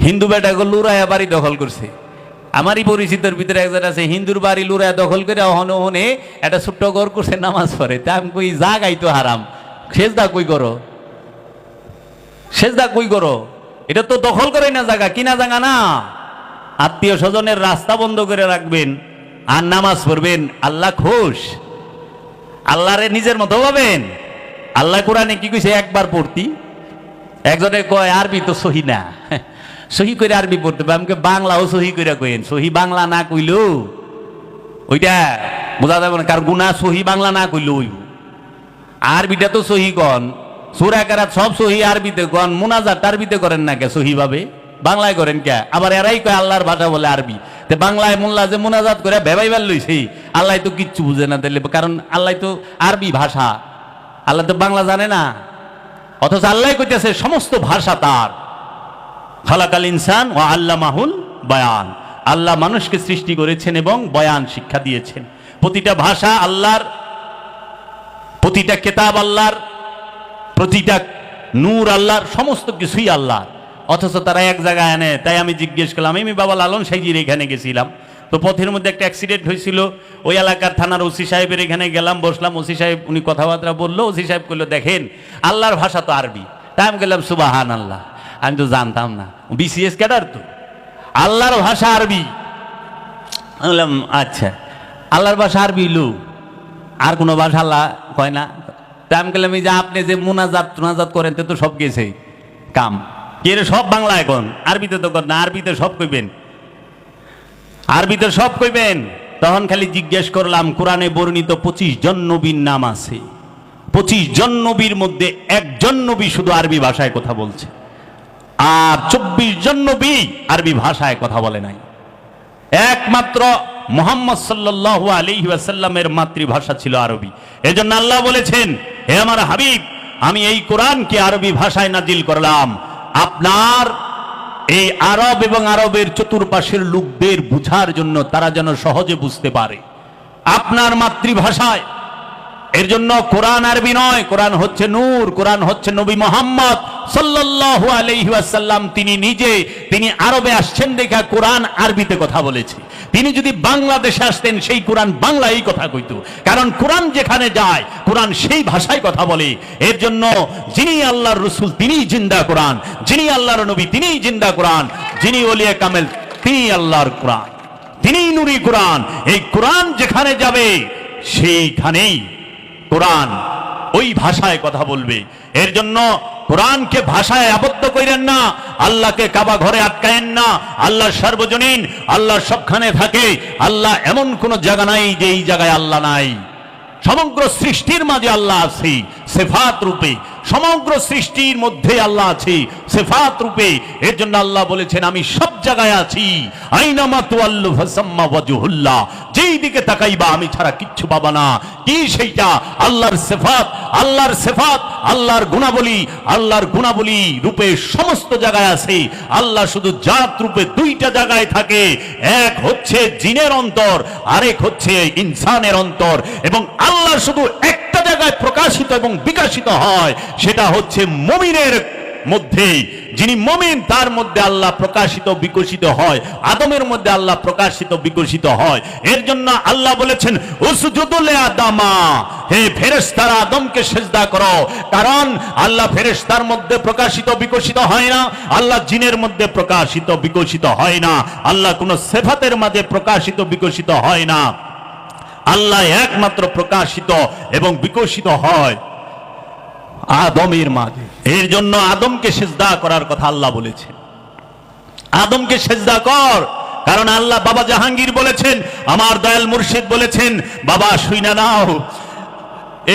হিন্দু বেটাকে লুরায়া বাড়ি দখল করছে। আমারই পরিচিতর ভিতরে একজন আছে, হিন্দুর বাড়ি লুরায়া দখল করে অহনে অহনে একটা ছোট্ট ঘর করছে, নামাজ পড়ে। তা আমি কই জাগাই তো হারাম, সেজদা কই করো, সেজদা কই করো? এটা তো দখল করে না জায়গা, কিনা জায়গা না। আত্মীয় স্বজনের রাস্তা বন্ধ করে রাখবেন আর নামাজ পড়বেন, আল্লাহ খুশ? আল্লাহরে নিজের মতো ভাবেন? আল্লাহ কোরআনে কি কইছে? একবার পড়তি। একজনে কয় আরবি তো সহি না, সহি করে আরবি পড়তে হবে। আমাকে বাংলাও সহি করে কইেন, সহি বাংলা না কইলো ওইটা বোঝা যাবে না, কার গুণা সহি বাংলা না কইলো ওই আরবিটা তো সহি কন, সূরা কারাত সব সহি আরবিতে কন, মুনাজাত আরবিতে করেন না কে সহি ভাবে, বাংলায় করেন কে? আবার এরাই কয় আল্লাহর ভাষা বলে আরবি। তে বাংলায় মোল্লা যে মুনাজাত করে ভেবাইবার লইছে, আল্লাহ তো কিচ্ছু বুঝে না দিলে, কারণ আল্লাহ তো আরবি ভাষা, আল্লাহ তো বাংলা জানে না। অথচ আল্লাহ কইতেছে সমস্ত ভাষা তার। খালাকাল ইনসান ওয়া আল্লামাহুল বায়ান, আল্লাহ মানুষকে সৃষ্টি করেছেন এবং বয়ান শিক্ষা দিয়েছেন। প্রতিটা ভাষা আল্লাহর, প্রতিটা কিতাব আল্লাহর, প্রতিটা নূর আল্লাহর, সমস্ত কিছুই আল্লাহর। অথচ তারা এক জায়গায় আনে। তাই আমি জিজ্ঞেস করলাম, আমি বাবা লালন সাইজির এখানে গেছিলাম, তো পথের মধ্যে একটা অ্যাক্সিডেন্ট হয়েছিল, ওই এলাকার থানার ওসি সাহেবের এখানে গেলাম, বসলাম। ওসি সাহেব উনি কথাবার্তা বললো, ওসি সাহেব বললো দেখেন আল্লাহর ভাষা তো আরবি। তাই আমি গেলাম সুবহান আল্লাহ, আমি তো জানতাম না, বিসিএস ক্যাডার তো, আল্লাহর ভাষা আরবি। বললাম আচ্ছা, আল্লাহর ভাষা আরবি লু, আর কোনো ভাষা আল্লাহ কয় না? তাই আমি গেলাম এই যে আপনি যে মুনাজাত করেন তো সব গেছে কাম, কে সব বাংলা এখন, আরবিতে তো না, আরবিতে সব কইবেন, আরবিতে সব কইবেন। তখন খালি জিজ্ঞেস করলাম, কোরআনে বর্ণিত 25 জন নবীর নাম আছে, 25 জন নবীর মধ্যে একজন নবী শুধু আরবি ভাষায় কথা বলছে, আর 24 জন নবী আরবি ভাষায় কথা বলে নাই। একমাত্র মুহাম্মদ সাল্লাল্লাহু আলাইহি ওয়াসাল্লামের মাতৃভাষা ছিল আরবি। এজন্য আল্লাহ বলেছেন, হে আমার হাবিব, আমি এই কোরআনকে আরবি ভাষায় নাজিল করলাম আপনার এই আরব এবং আরবের চতুর্পাশের লোকদের বুঝার জন্য, তারা যেন সহজে বুঝতে পারে আপনার মাতৃভাষায়। এর জন্য কোরআন আরবি নয়, কোরআন হচ্ছে নূর, কোরআন হচ্ছে নবী মুহাম্মদ সাল্লাল্লাহু আলাইহি ওয়াসাল্লাম। তিনি নিজে, তিনি আরবে আসছেন দেখা কোরআন আরবিতে কথা বলেছে। তিনি যদি বাংলাদেশে আসতেন, সেই কোরআন বাংলায় কথা কইতো, কারণ কোরআন যেখানে যায় কোরআন সেই ভাষায় কথা বলে। এর জন্য যিনি আল্লাহর রাসূল তিনিই জিন্দা কোরআন, যিনি আল্লাহর নবী তিনিই জিন্দা কোরআন, যিনি ওলিয়ে কামেল তিনি আল্লাহর কোরআন, তিনিই নূরি কোরআন। এই কোরআন যেখানে যাবে সেইখানেই কোরআন ওই ভাষায় কথা বলবে। এর জন্য কোরআনকে ভাষায় আবদ্ধ করেন না, আল্লাহকে কাবা ঘরে আটকায়েন না। আল্লাহ সর্বজনীন, আল্লাহ সবখানে থাকে। আল্লাহ এমন কোন জায়গা নাই যে এই জায়গায় আল্লাহ নাই। সমগ্র সৃষ্টির মাঝে আল্লাহ আছে সিফাত রূপে, সমগ্র সৃষ্টির মধ্যে আল্লাহ আছে সিফাত রূপে। এর জন্য আল্লাহ বলেছেন, আমি সব জায়গায় আছি। আইনামা তুআল্লু ফাসাম্মা ওয়াজহুল্লাহ, যেই দিকে তাকাইবা আমি ছাড়া কিচ্ছু পাবা না। কি সেইটা? আল্লাহর সিফাত, আল্লাহর সিফাত, আল্লাহর গুণাবলী, আল্লাহর গুণাবলী রূপে সমস্ত জায়গায় আছে। আল্লাহ শুধু জাত রূপে দুইটা জায়গায় থাকে, এক হচ্ছে জিনের অন্তর, আরেক হচ্ছে ইনসানের অন্তর। এবং আল্লাহ শুধু একটা জায়গায় প্রকাশিত এবং বিকাশিত হয়, সেটা হচ্ছে মুমিনের মধ্যে। যিনি মুমিন তার মধ্যে আল্লাহ প্রকাশিত বিকশিত হয়, আদমের মধ্যে আল্লাহ প্রকাশিত বিকশিত হয়। এর জন্য আল্লাহ বলেছেন উসজুদু লিআদামা, হে ফেরেশতারা আদমকে সিজদা করো। কারণ আল্লাহ ফেরেশতার মধ্যে প্রকাশিত বিকশিত হয় না, আল্লাহ জিনের মধ্যে প্রকাশিত বিকশিত হয় না, আল্লাহ কোন সিফাতের মাঝে প্রকাশিত বিকশিত হয় না। আল্লাহ একমাত্র প্রকাশিত এবং বিকশিত হয় আদমের মাঝে। এর জন্য আদমকে সিজদা করার কথা আল্লাহ বলেছেন, আদমকে সিজদা কর। কারণ আল্লাহ বাবা জাহাঙ্গীর বলেছেন, আমার দয়াল মুর্শিদ বলেছেন, বাবা শুইনা নাও,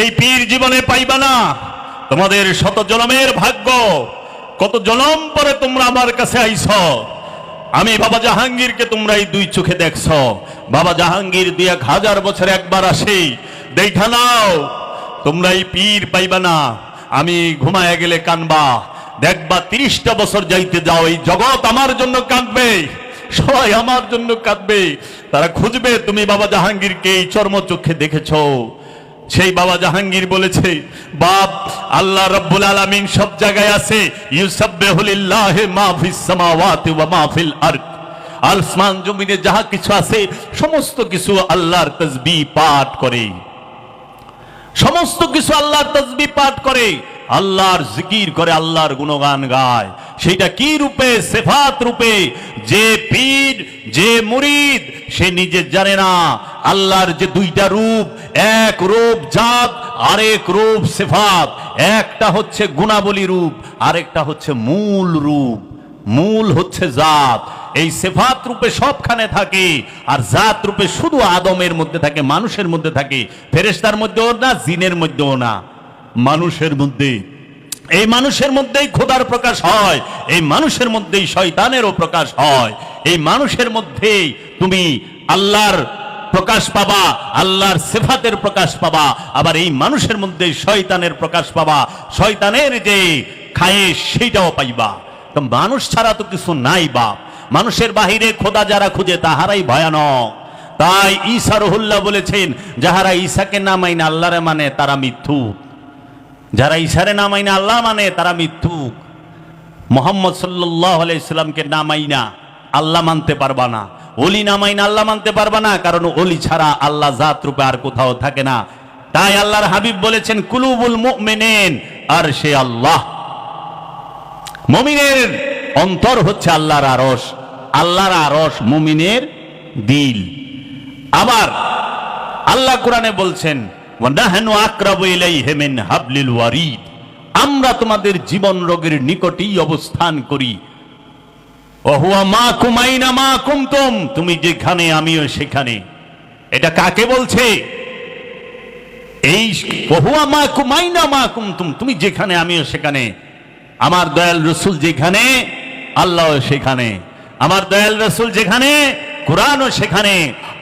এই পীর জীবনে পাইবা না, তোমাদের শত জনমের ভাগ্য, কত জনম পরে তোমরা আমার কাছে আইছ। আমি বাবা জাহাঙ্গীরকে তোমরা এই দুই চোখে দেখছ। বাবা জাহাঙ্গীর 1000 বছরে একবার আসে, দেখা নাও, তোমরা এই পীর পাইবা না। আমি ঘুমায় গেলে কানবা, দেখবা 30টা বছর যাইতে যাও, এই জগৎ আমার জন্য কাঁদবে, সবাই আমার জন্য কাঁদবে, তারা খুঁজবে তুমি বাবা জাহাঙ্গীরকে এই চর্মচক্ষে দেখেছো। সেই বাবা জাহাঙ্গীর বলেছে, বাপ আল্লাহ রাব্বুল আলামিন সব জায়গায় আছে, ইউসাব্বিহু লিল্লাহি মা ফিস সামাওয়াতি ওয়া মা ফিল আরদ, আসমান জমিনে যাহা কিছু আছে সমস্ত কিছু আল্লাহর তাসবিহ পাঠ করে, সমস্ত কিছু আল্লাহর তাসবিহ পাঠ করে, আল্লাহর জিকির করে, আল্লাহর গুণগান গায়। সেটা কি রূপে? সিফাত রূপে। যে পীর, যে মুরিদ, সে নিজে জানে না আল্লাহর যে দুইটা রূপ, এক রূপ জাত, আরেক রূপ সিফাত। একটা হচ্ছে গুণাবলী রূপ, আরেকটা হচ্ছে মূল রূপ। মূল হচ্ছে জাত, এই সিফাত রূপে সবখানে থাকে, আর জাত রূপে শুধু আদমের মধ্যে থাকে, মানুষের মধ্যে থাকে, ফেরেশতার মধ্যেও না, জিনের মধ্যেও না, মানুষের মধ্যে। এই মানুষের মধ্যেই খোদার প্রকাশ হয়, এই মানুষের মধ্যেই শয়তানেরও প্রকাশ হয়। এই মানুষের মধ্যেই তুমি আল্লাহর প্রকাশ পাবা, আল্লাহর সিফাতের প্রকাশ পাবা, আবার এই মানুষের মধ্যে শয়তানের প্রকাশ পাবা, শয়তানের যে খায়েশ সেইটাও পাইবা। তো মানুষ ছাড়া তো কিছু নাই বাপ, মানুষের বাহিরে খোদা যারা খুঁজে তাহারাই ভয়ানক। তাই ঈসা রুহুল্লাহ বলেছেন, যাহারা ঈসাকে না মাইনে আল্লাহরে মানে তারা মিথ্যুক, যারা ঈসারে না মাইনে আল্লাহ মানে তারা মিথ্যুক। মুহাম্মদ সাল্লাল্লাহু আলাইহি সাল্লামকে না মাইনা আল্লাহ মানতে পারবা না, ওলি না মাইনা আল্লাহ মানতে পারবা না, কারণ ওলি ছাড়া আল্লাহ জাত রূপে আর কোথাও থাকে না। তাই আল্লাহর হাবিব বলেছেন, কুলুবুল মুমিনিন আরশে আল্লাহ, মুমিনের অন্তর হচ্ছে আল্লাহর আরশ, আল্লাহর আরশ মুমিনের দিল। আবার আল্লাহ কোরআনে বলছেন, ওয়ানাহনু আকরাবু ইলাইহি মিন হাবলিল ওয়ারিদ, আমরা তোমাদের জীবন রোগের নিকটেই অবস্থান করি। ওয়া হুয়া মাকুম আইনা মা কুনতুম, তুমি যেখানে আমিও সেখানে। এটা কাকে বলছে? এই ওয়া হুয়া মাকুম আইনা মা কুনতুম, তুমি যেখানে আমিও সেখানে। আমার দয়াল রাসূল যেখানে আল্লাহও সেখানে, আমার দয়াল রাসূল যেখানে কোরআনও সেখানে,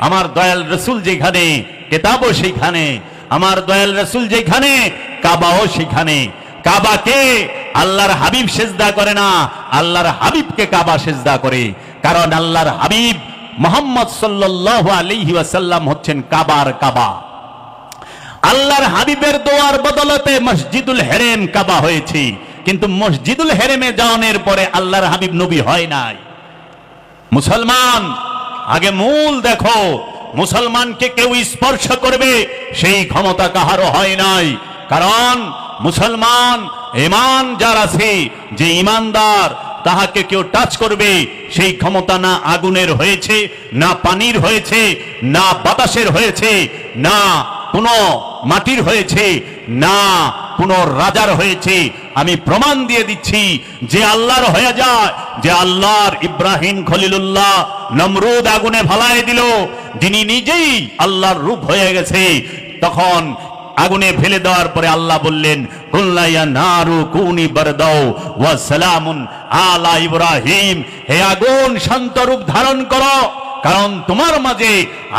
আমার দয়াল রাসূল যেখানে কিতাবও সেখানে, আমার দয়াল রাসূল যেখানে কাবাও সেখানে। কাবাকে আল্লাহর হাবিব সিজদা করে না, আল্লাহর হাবিবকে কাবা সিজদা করে। কারণ আল্লাহর হাবিব মুহাম্মদ সাল্লাল্লাহু আলাইহি ওয়াসাল্লাম হচ্ছেন কাবার কাবা। আল্লাহর হাবিবের দোয়ার বদলতে মসজিদুল হেরেম কাবা হয়েছে, কিন্তু মসজিদুল হেরেমে যাওয়ার পরে আল্লাহর হাবিব নবী হয় নাই। মুসলমান আগে মূল দেখো, মুসলমানকে কেউ স্পর্শ করবে সেই ক্ষমতা কাহারও হয় নাই। কারণ মুসলমান ঈমান যার আছে, যে ঈমানদার, তাহাকে কেউ টাচ করবে সেই ক্ষমতা না আগুনের হয়েছে, না পানির হয়েছে, না বাতাসের হয়েছে, না কোনো মাটির হয়েছে, না কোনো রাজার হয়েছে। আমি প্রমাণ দিয়ে দিচ্ছি, যে আল্লাহর হয়ে যায়, যে আল্লাহর ইব্রাহিম খলিলুল্লাহ নমরুদ আগুনে ভালায় দিল, যিনি নিজেই আল্লাহর রূপ হয়ে গেছে, তখন আগুনে ফেলে দেওয়ার পরে আল্লাহ বললেন, কুল্লা ইয়া নারু কুনি বারদাও ওয়া সালামুন আলা ইব্রাহিম, হে আগুন শান্ত রূপ ধারণ করো, কারণ তোমার মাঝে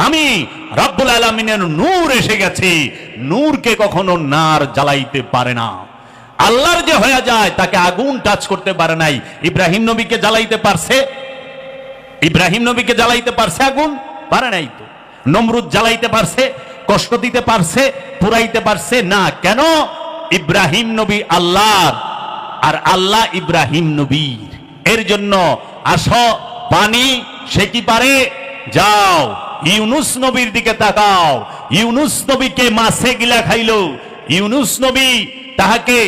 আমি রব্বুল আলামিনের নূর এসে গেছে। নূরকে কখনো নার জ্বালাইতে পারে না। আল্লাহর যে হয়ে যায় তাকে আগুন টাচ করতে পারে নাই। ইব্রাহিম নবীকে জ্বালাইতে পারছে? ইব্রাহিম নবীকে জ্বালাইতে পারছে আগুন? পারে নাই তো। নমরুদ জ্বালাইতে পারছে? কষ্ট দিতে পারছে? পুরাইতে পারছে না। কেন? ইব্রাহিম নবী আল্লাহর আর আল্লাহ ইব্রাহিম নবীর। এর জন্য আসো পানি সে কি পারে, যাও ইউনুস নবীর দিকে তাকাও। ইউনুস নবীকে মাছে গিলা খাইলো, ইউনুস নবী তাহাকে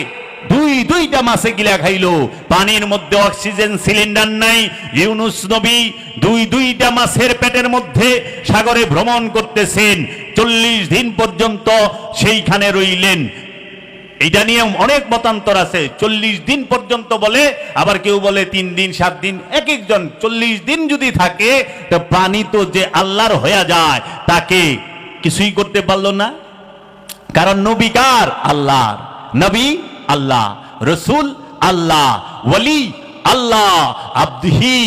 দুইটা মাছে গিলা খাইলো। পানির মধ্যে অক্সিজেন সিলিন্ডার নাই, ইউনুস নবী দুইটা মাছের পেটের মধ্যে সাগরে ভ্রমণ করতেছেন। 40 দিন পর্যন্ত সেইখানে রইলেন। এটা নিয়ে অনেক মতান্তর আছে। 40 দিন পর্যন্ত বলে, আবার কেউ বলে 3 দিন 7 দিন, এক একজন। 40 দিন যদি থাকে তো পানি তো যে আল্লাহর হয়ে যায়, তাকে কিছুই করতে পারলো না। কারণ নবী কার? আল্লাহর। নবী আল্লাহ, রসুল আল্লাহ, ওয়ালি আল্লাহ, আব্দিহি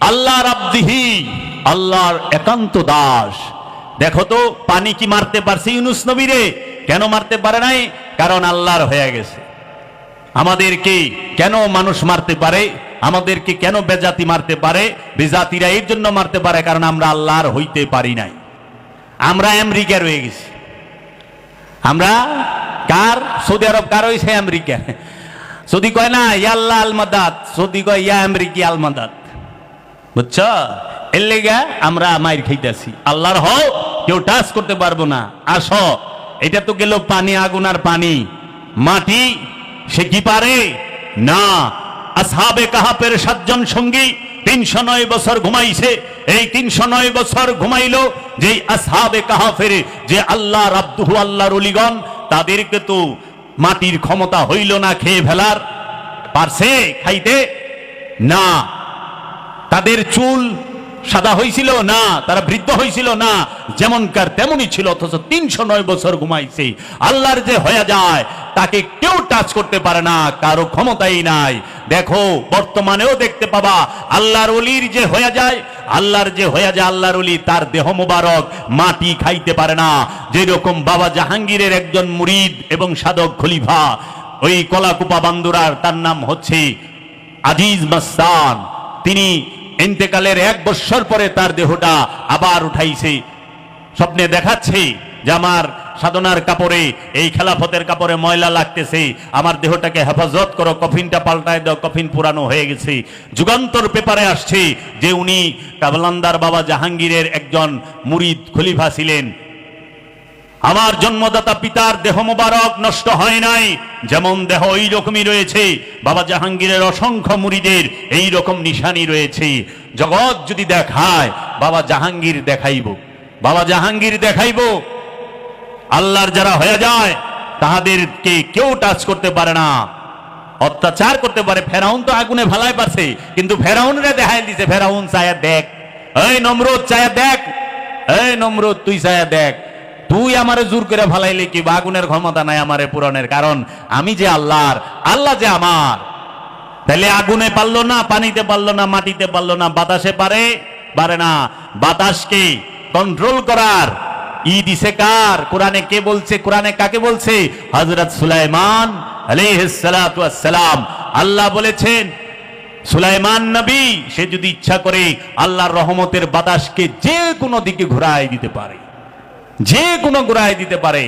আল্লাহর, আব্দিহি আল্লাহর একান্ত দাস। দেখো তো পানি কি মারতে পারছে ইউনুস নবীরে? কেন মারতে পারে নাই? কারণ আল্লাহর হয়ে গেছে। আমাদেরকে কেন মানুষ মারতে পারে? আমাদেরকে কেন বেজাতি মারতে পারে? বেজাতিরা এর জন্য মারতে পারে কারণ আমরা আল্লাহর হইতে পারি নাই। আমরা আমেরিকা রয়ে গেছি। আমরা কার? সৌদি আরব কার হয়েছে? আমেরিকা। সৌদি কয় না ইয়া আল্লাহ আল মাদাদ, সৌদি কয় ইয়া আমেরিকি আল মাদাদ। বুঝছ? এর লেগে আমরা মাইর খাইতেছি। আল্লাহর হও কেউ টাচ করতে পারবো না। আসো, এটা তো গেল পানি, আগুন আর পানি। মাটি সে কি পারে না। আসহাবে কাহাফের 7 জন সঙ্গী 309 বছর ঘুমাইছে। এই 309 বছর ঘুমাইলো যে আসহাবে কাহাফের যে আল্লাহ আব্দুহু, আল্লাহর ওলিগণ, তাদেরকে তো মাটির ক্ষমতা হইল না খেয়ে ফেলার। পারছে খাইতে? না। তাদের চুল সাদা হয়েছিল না, তারা বৃদ্ধ হয়েছিল না, যেমনকার তেমনই ছিল। অথচ 309 বছর ঘুমাইছে। আল্লাহর যে হয়ে যায় তাকে কেউ টাচ করতে পারে না, কারো ক্ষমতাই নাই। দেখো বর্তমানেও দেখতে পাবা আল্লাহর ওলির যে হয়ে যায়, আল্লাহর যে হয়ে যায় আল্লাহর ওলি, তার দেহ মোবারক মাটি খাইতে পারে না। যেরকম বাবা জাহাঙ্গীরের একজন মুরিদ এবং সাধক খলিফা, ওই কলাকুপা বান্দুরার, তার নাম হচ্ছে আজিজ মাস্তান। তিনি ইন্তেকালের 1 বছর পরে তার দেহটা আবার উঠাইছে। স্বপ্নে দেখাচ্ছে যে আমার সাধনার কাপড়ে, এই খেলাফতের কাপড়ে ময়লা লাগতেছে, আমার দেহটাকে হেফাজত করো, কফিনটা পাল্টায় দাও, কফিন পুরানো হয়ে গেছে। যুগান্তর পেপারে আসছে যে উনি কাবলান্দার বাবা জাহাঙ্গীরের একজন মুরিদ খলিফা ছিলেন। আমার জন্মদাতা পিতার দেহ মোবারক নষ্ট হয় নাই, যেমন দেহ ওই রকমই রয়েছে। বাবা জাহাঙ্গীরের অসংখ্য মুরিদের এই রকম নিশানি রয়েছে। জগৎ যদি দেখায় বাবা জাহাঙ্গীর দেখাইব, বাবা জাহাঙ্গীর দেখাইব। আল্লাহর যারা হয়ে যায় তাহাদেরকে কেউ টাচ করতে পারে না, অত্যাচার করতে পারে। ফেরাউন তো আগুনে ভালাই পারছে, কিন্তু ফেরাউনরে দেখাই দিছে। ফেরাউন চায়া দেখ, এই নমরুদ চায়া দেখ, এই নমরুদ তুই চায়া দেখ, তুই আমারে জোর করে ফালাইলে কি? আগুনের ক্ষমতা নাই আমারে পুরানের, কারণ আমি যে আল্লাহর, আল্লাহ যে আমার। তাহলে আগুনে পারলো না, পানিতে পারলো না, মাটিতে পারলো না, বাতাসে পারে না। বাতাসকে কন্ট্রোল করার দিছে কার? কোরআনে কে বলছে? কোরআনে কাকে বলছে? হযরত সুলাইমান আলাইহিস সালাতু ওয়াস সালাম। আল্লাহ বলেছেন সুলাইমান নবী সে যদি ইচ্ছা করে আল্লাহর রহমতের বাতাসকে যে কোনো দিকে ঘুরায় দিতে পারে, যে কোনো ঘুরায় দিতে পারে।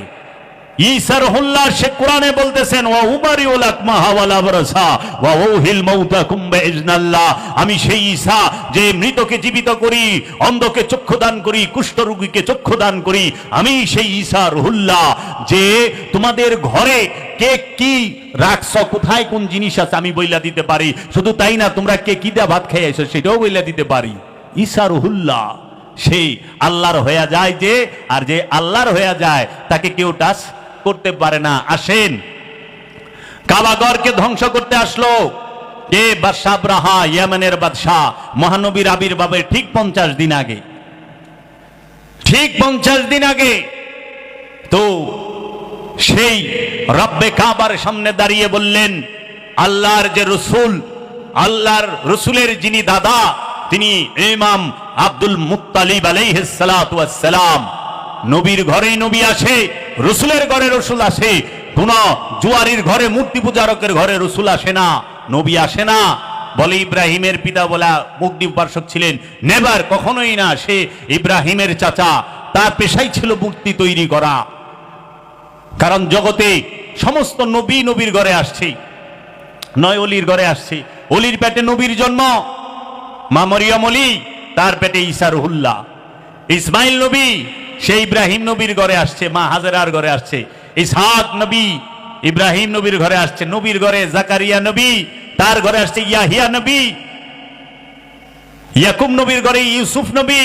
ঈসা রুহুল্লাহ সে কোরআনে বলতেছেন ওয়া উবারিউল আকমাহা ওয়াল আবরাসা ওয়া উহিল মাউতাকুম বিইজনিল্লাহ। আমি সেই ঈসা যে মৃতকে জীবিত করি, অন্ধকে চক্ষু দান করি, কুষ্ঠরোগীকে চক্ষু দান করি। আমি সেই ঈসা রুহুল্লাহ যে তোমাদের ঘরে কে কি রাখছো, কোথায় কোন জিনিস আছে আমি বইলা দিতে পারি। শুধু তাই না, তোমরা কে কি দা ভাত খেয়ে আইছো সেটাও বইলা দিতে পারি। ঈসা রুহুল্লাহ সেই আল্লাহর হয়ে যায় যে, আর যে আল্লাহর হয়ে যায় তাকে কেউ টাচ করতে পারে না। আসেন, কাবাগরকে ধ্বংস করতে আসলো কে? বাদশা আবরাহা, ইয়েমেনের বাদশা। মহানবীর আবির্ভাবের ঠিক 50 দিন আগে, ঠিক 50 দিন আগে তো সেই রব্বে কাবার সামনে দাঁড়িয়ে বললেন, আল্লাহর যে রসুল, আল্লাহর রসুলের যিনি দাদা, তিনি ইমাম আব্দুল মুত্তালিব আলাইহিস সালাতু ওয়াস সালাম। নবীর ঘরেই নবী আসে, রসুলের ঘরে রসুল আসে। কোন জুয়ারির ঘরে, মূর্তি পূজারকের ঘরে রসুল আসে না, নবী আসে না। বলে ইব্রাহিমের পিতা বলা মুগ্ধি উপাসক ছিলেন, নেভার, কখনোই না। সে ইব্রাহিমের চাচা, তার পেশাই ছিল মূর্তি তৈরি করা। কারণ জগতে সমস্ত নবী নবীর ঘরে আসছে। নয় অলির ঘরে আসছে। অলির পেটে নবীর জন্ম, মা মরিয়ম অলি, তার পেটে ঈসা রুহুল্লাহ। ইসমাইল নবী সে ইব্রাহিম নবীর ঘরে আসছে, মা হাজেরার ঘরে আসছে। ইসহাক নবী ইব্রাহিম নবীর ঘরে আসছে, নবীর ঘরে জাকারিয়া নবী, তার ঘরে আসছে ইয়াহিয়া নবী। ইয়াকুব নবীর ঘরে ইউসুফ নবী,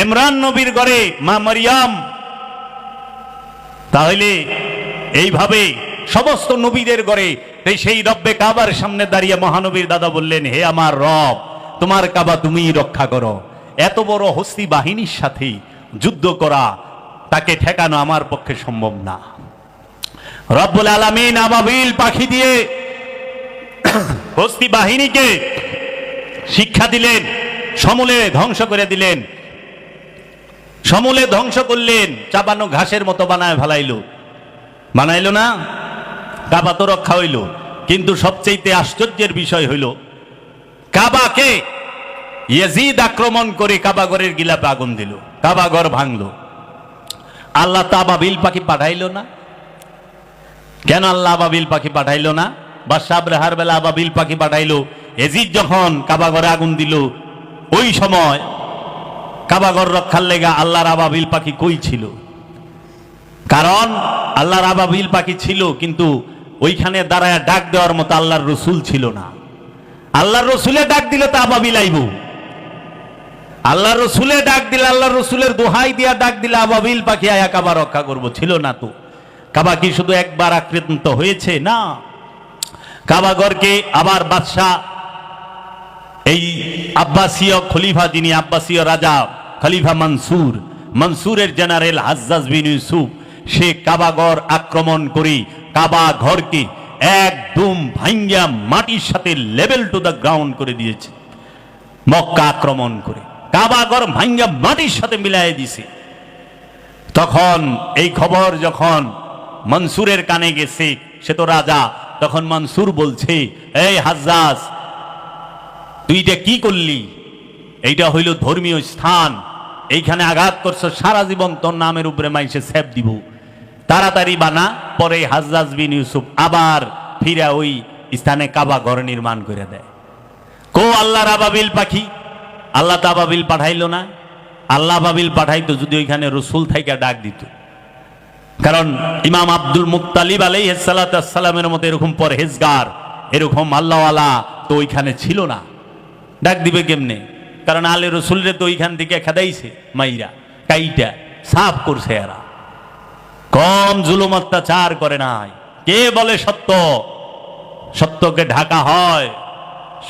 ইমরান নবীর ঘরে মা মরিয়ম। তাহলে এইভাবে সমস্ত নবীদের ঘরে সেই রব্বে কাবার সামনে দাঁড়িয়ে মহানবীর দাদা বললেন, হে আমার রব, তোমার কাবা তুমিই রক্ষা করো। এত বড় হস্তি বাহিনীর সাথে যুদ্ধ করা, তাকে ঠেকানো আমার পক্ষে সম্ভব না। রব্বুল আলামিন আবাবিল পাখি দিয়ে হস্তি বাহিনীকে শিক্ষা দিলেন, সমূলে ধ্বংস করে দিলেন। সমূলে ধ্বংস করলেন, চাবানো ঘাসের মতো বানায় বানাইলো না, কাবা তো রক্ষা হইল। কিন্তু সবচেয়ে আশ্চর্যের বিষয় হইল, কাবাকে ইয়াজিদ আক্রমণ করে কাবাগরের গিলাপে আগুন দিল, কাবাগর ভাঙলো। আল্লাহ তো আবাবিল পাখি পাঠাইলো না। কেন আল্লাহ আবাবিল পাখি পাঠাইলো না? বাদশাহ আবরাহার বেলা আবাবিল পাখি পাঠাইলো। ইয়াজিদ যখন কাবাগরে আগুন দিল, ওই সময় কাবাগর রক্ষার লেগা আল্লাহর আবাবিল পাখি কই ছিল? কারণ আল্লাহর আবাবিল পাখি ছিল, কিন্তু ওইখানে দাঁড়ায় ডাক দেওয়ার মতো আল্লাহর রসুল ছিল না। আল্লাহর রসুলে ডাক দিলে তো আবাবিল আইব। আল্লাহর রসুলে ডাক দিলে, আল্লাহর রসুলের দোহাই দিয়া ডাক দিলে আবাবিল পাখি আয়া কাবা রক্ষা করবো, ছিল না তো। কাবা কি শুধু একবার আক্রান্ত হয়েছে? না, কাবাগরকে আবার বাদশাহ, এই আব্বাসীয় খলিফা, যিনি আব্বাসীয় রাজা খলিফা মনসুরের জেনারেল হাজ্জাজ বিন ইউসুফ, সে কাবাগর আক্রমণ করে কাবা ঘরকে একদম ভাঙ্গা মাটির সাথে লেভেল টু দ্য গ্রাউন্ড করে দিয়েছে। মক্কা আক্রমণ করে কাবাগর ভাঙ্গা মাটির সাথে মিলাই দিছে। তখন এই খবর যখন মনসুরের কানে গেছে, সে তো রাজা, তখন মনসুর বলছে, এই হাজ্জাজ, তুই এটা কি করলি? এইটা হইল ধর্মীয় স্থান, এইখানে আঘাত করছো, সারা জীবন তোর নামের উপরে মাইসে সেব দিব, তাড়াতাড়ি বানা। পরে হাজ্জাজ বিন ইউসুফ আবার ফিরা ওই স্থানে কাবা ঘর নির্মাণ করে দেয়। কো আল্লাহর আবাবিল পাখি? আল্লাহ তো আবাবিল পাঠাইলো না। আল্লাহ আবাবিল পাঠাইতো যদি ওইখানে রসুল থাইকা ডাক দিত। কারণ ইমাম আব্দুল মুত্তালিব আলাইহিস সালাতু ওয়াস সালামের মতো এরকম পরহেজগার, এরকম আল্লাহওয়ালা তো ওইখানে ছিল না। ডাক দিবে কেমনে? কারণ আলে রসুলরে তো ওইখান থেকে খেদাইছে, মাইরা কাইটা সাফ করছে। এরা কম জুলুম অত্যাচার করে নাই। কে বলে সত্য? সত্যকে ঢাকা হয়,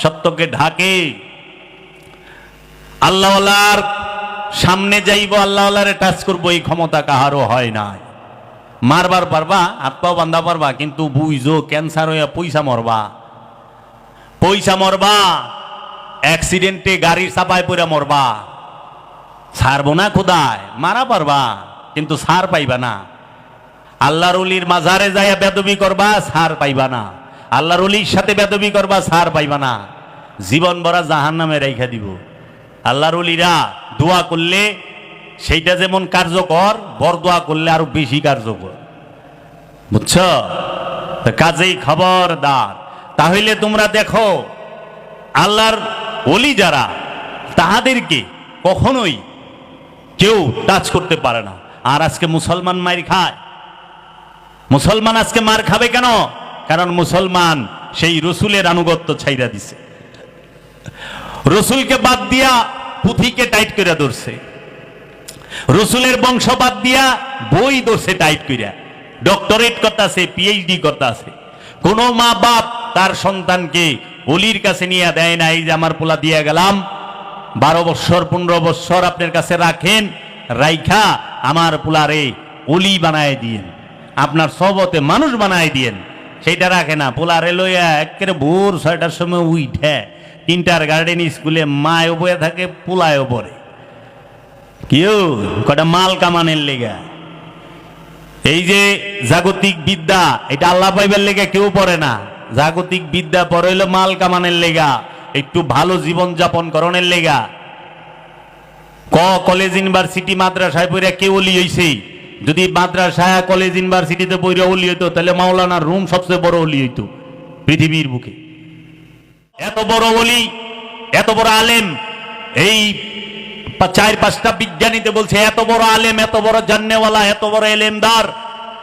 সত্যকে ঢাকে। আল্লাহওয়ালার সামনে যাইব, আল্লাহওয়ালারে টাচ করবো, এই ক্ষমতা কাহারও হয় নাই। মারবার পারবা, হাত পাও বান্ধা পারবা, কিন্তু বুঝো ক্যান্সার হইয়া পয়সা মরবা, অ্যাক্সিডেন্টে গাড়ির চাপায় পড়ে মরবা। ছাড়বো না খোদায়, মারা পারবা কিন্তু ছাড় পাইবা না। আল্লাহর ওলির মাজারে যাইয়া বেদবি করবা, ছাড় পাইবা না। আল্লাহর ওলির সাথে বেদবি করবা, ছাড় পাইবা না। জীবন ভরা জাহান্নামে রেখা দিব। আল্লাহর ওলিরা দোয়া করলে সেইটা যেমন কার্যকর, বরদোয়া করলে আরো বেশি কার্যকর, বুঝছ? কাজেই খবরদার। তাহলে তোমরা দেখো, আল্লাহর ওলি যারা, তাহাদেরকে কখনোই কেউ টাচ করতে পারে না। আর আজকে মুসলমান মার খায়। মুসলমান আজকে মার খাবে কেন? কারণ মুসলমান সেই রসুলের আনুগত্য ছাইরা দিছে, রসুলকে বাদ দিয়া পুঁথিকে টাইট করে ধরছে, রসুলের বংশ বাদ দিয়া বই ধরছে টাইট কইরা, ডক্টরেট করতেছে, পিএইচডি করতেছে। কোন মা বাপ তার সন্তানকে ওলির কাছে নিয়ে দেয় না, এই যে আমার পোলা দিয়ে গেলাম, 12 বৎসর 15 বৎসর আপনার কাছে রাখেন, রাইখা আমার পোলারে ওলি বানায় দিয়েন, আপনার সবতে মানুষ বানায় দিয়েন। সেইটা রাখে না, পোলারে লইয়া একেবারে ভোর 6টার সময় উঠে ইন্টার গার্ডেন স্কুলে মায়ও বয়ে থাকে, পোলায়ও পড়ে। কেউ কটা মাল কামানের লেগা। এই যে জাগতিক বিদ্যা, এটা আল্লাহ পাইবার লেগা কেউ পড়ে না। জাগতিক বিদ্যা পড়ে হইলো মাল কামানের লেগা, একটু ভালো জীবন যাপন করণের লেগা। কলেজ ইউনিভার্সিটি মাদ্রাসায় পড়ে কেউ ওলি হইছে। যদি মাদ্রাসা কলেজ ইউনিভার্সিটিতে পড়ে ওলি হইতো, তাহলে মাওলানার রুম সবচেয়ে বড় ওলি হইতো। পৃথিবীর বুকে। এত বড় ওলি, এত বড় আলেম, এই 4-5টা বিজ্ঞানীতে বলছে এত বড় আলেম, এত বড় জান্নেওয়ালা, এত বড় এলেমদার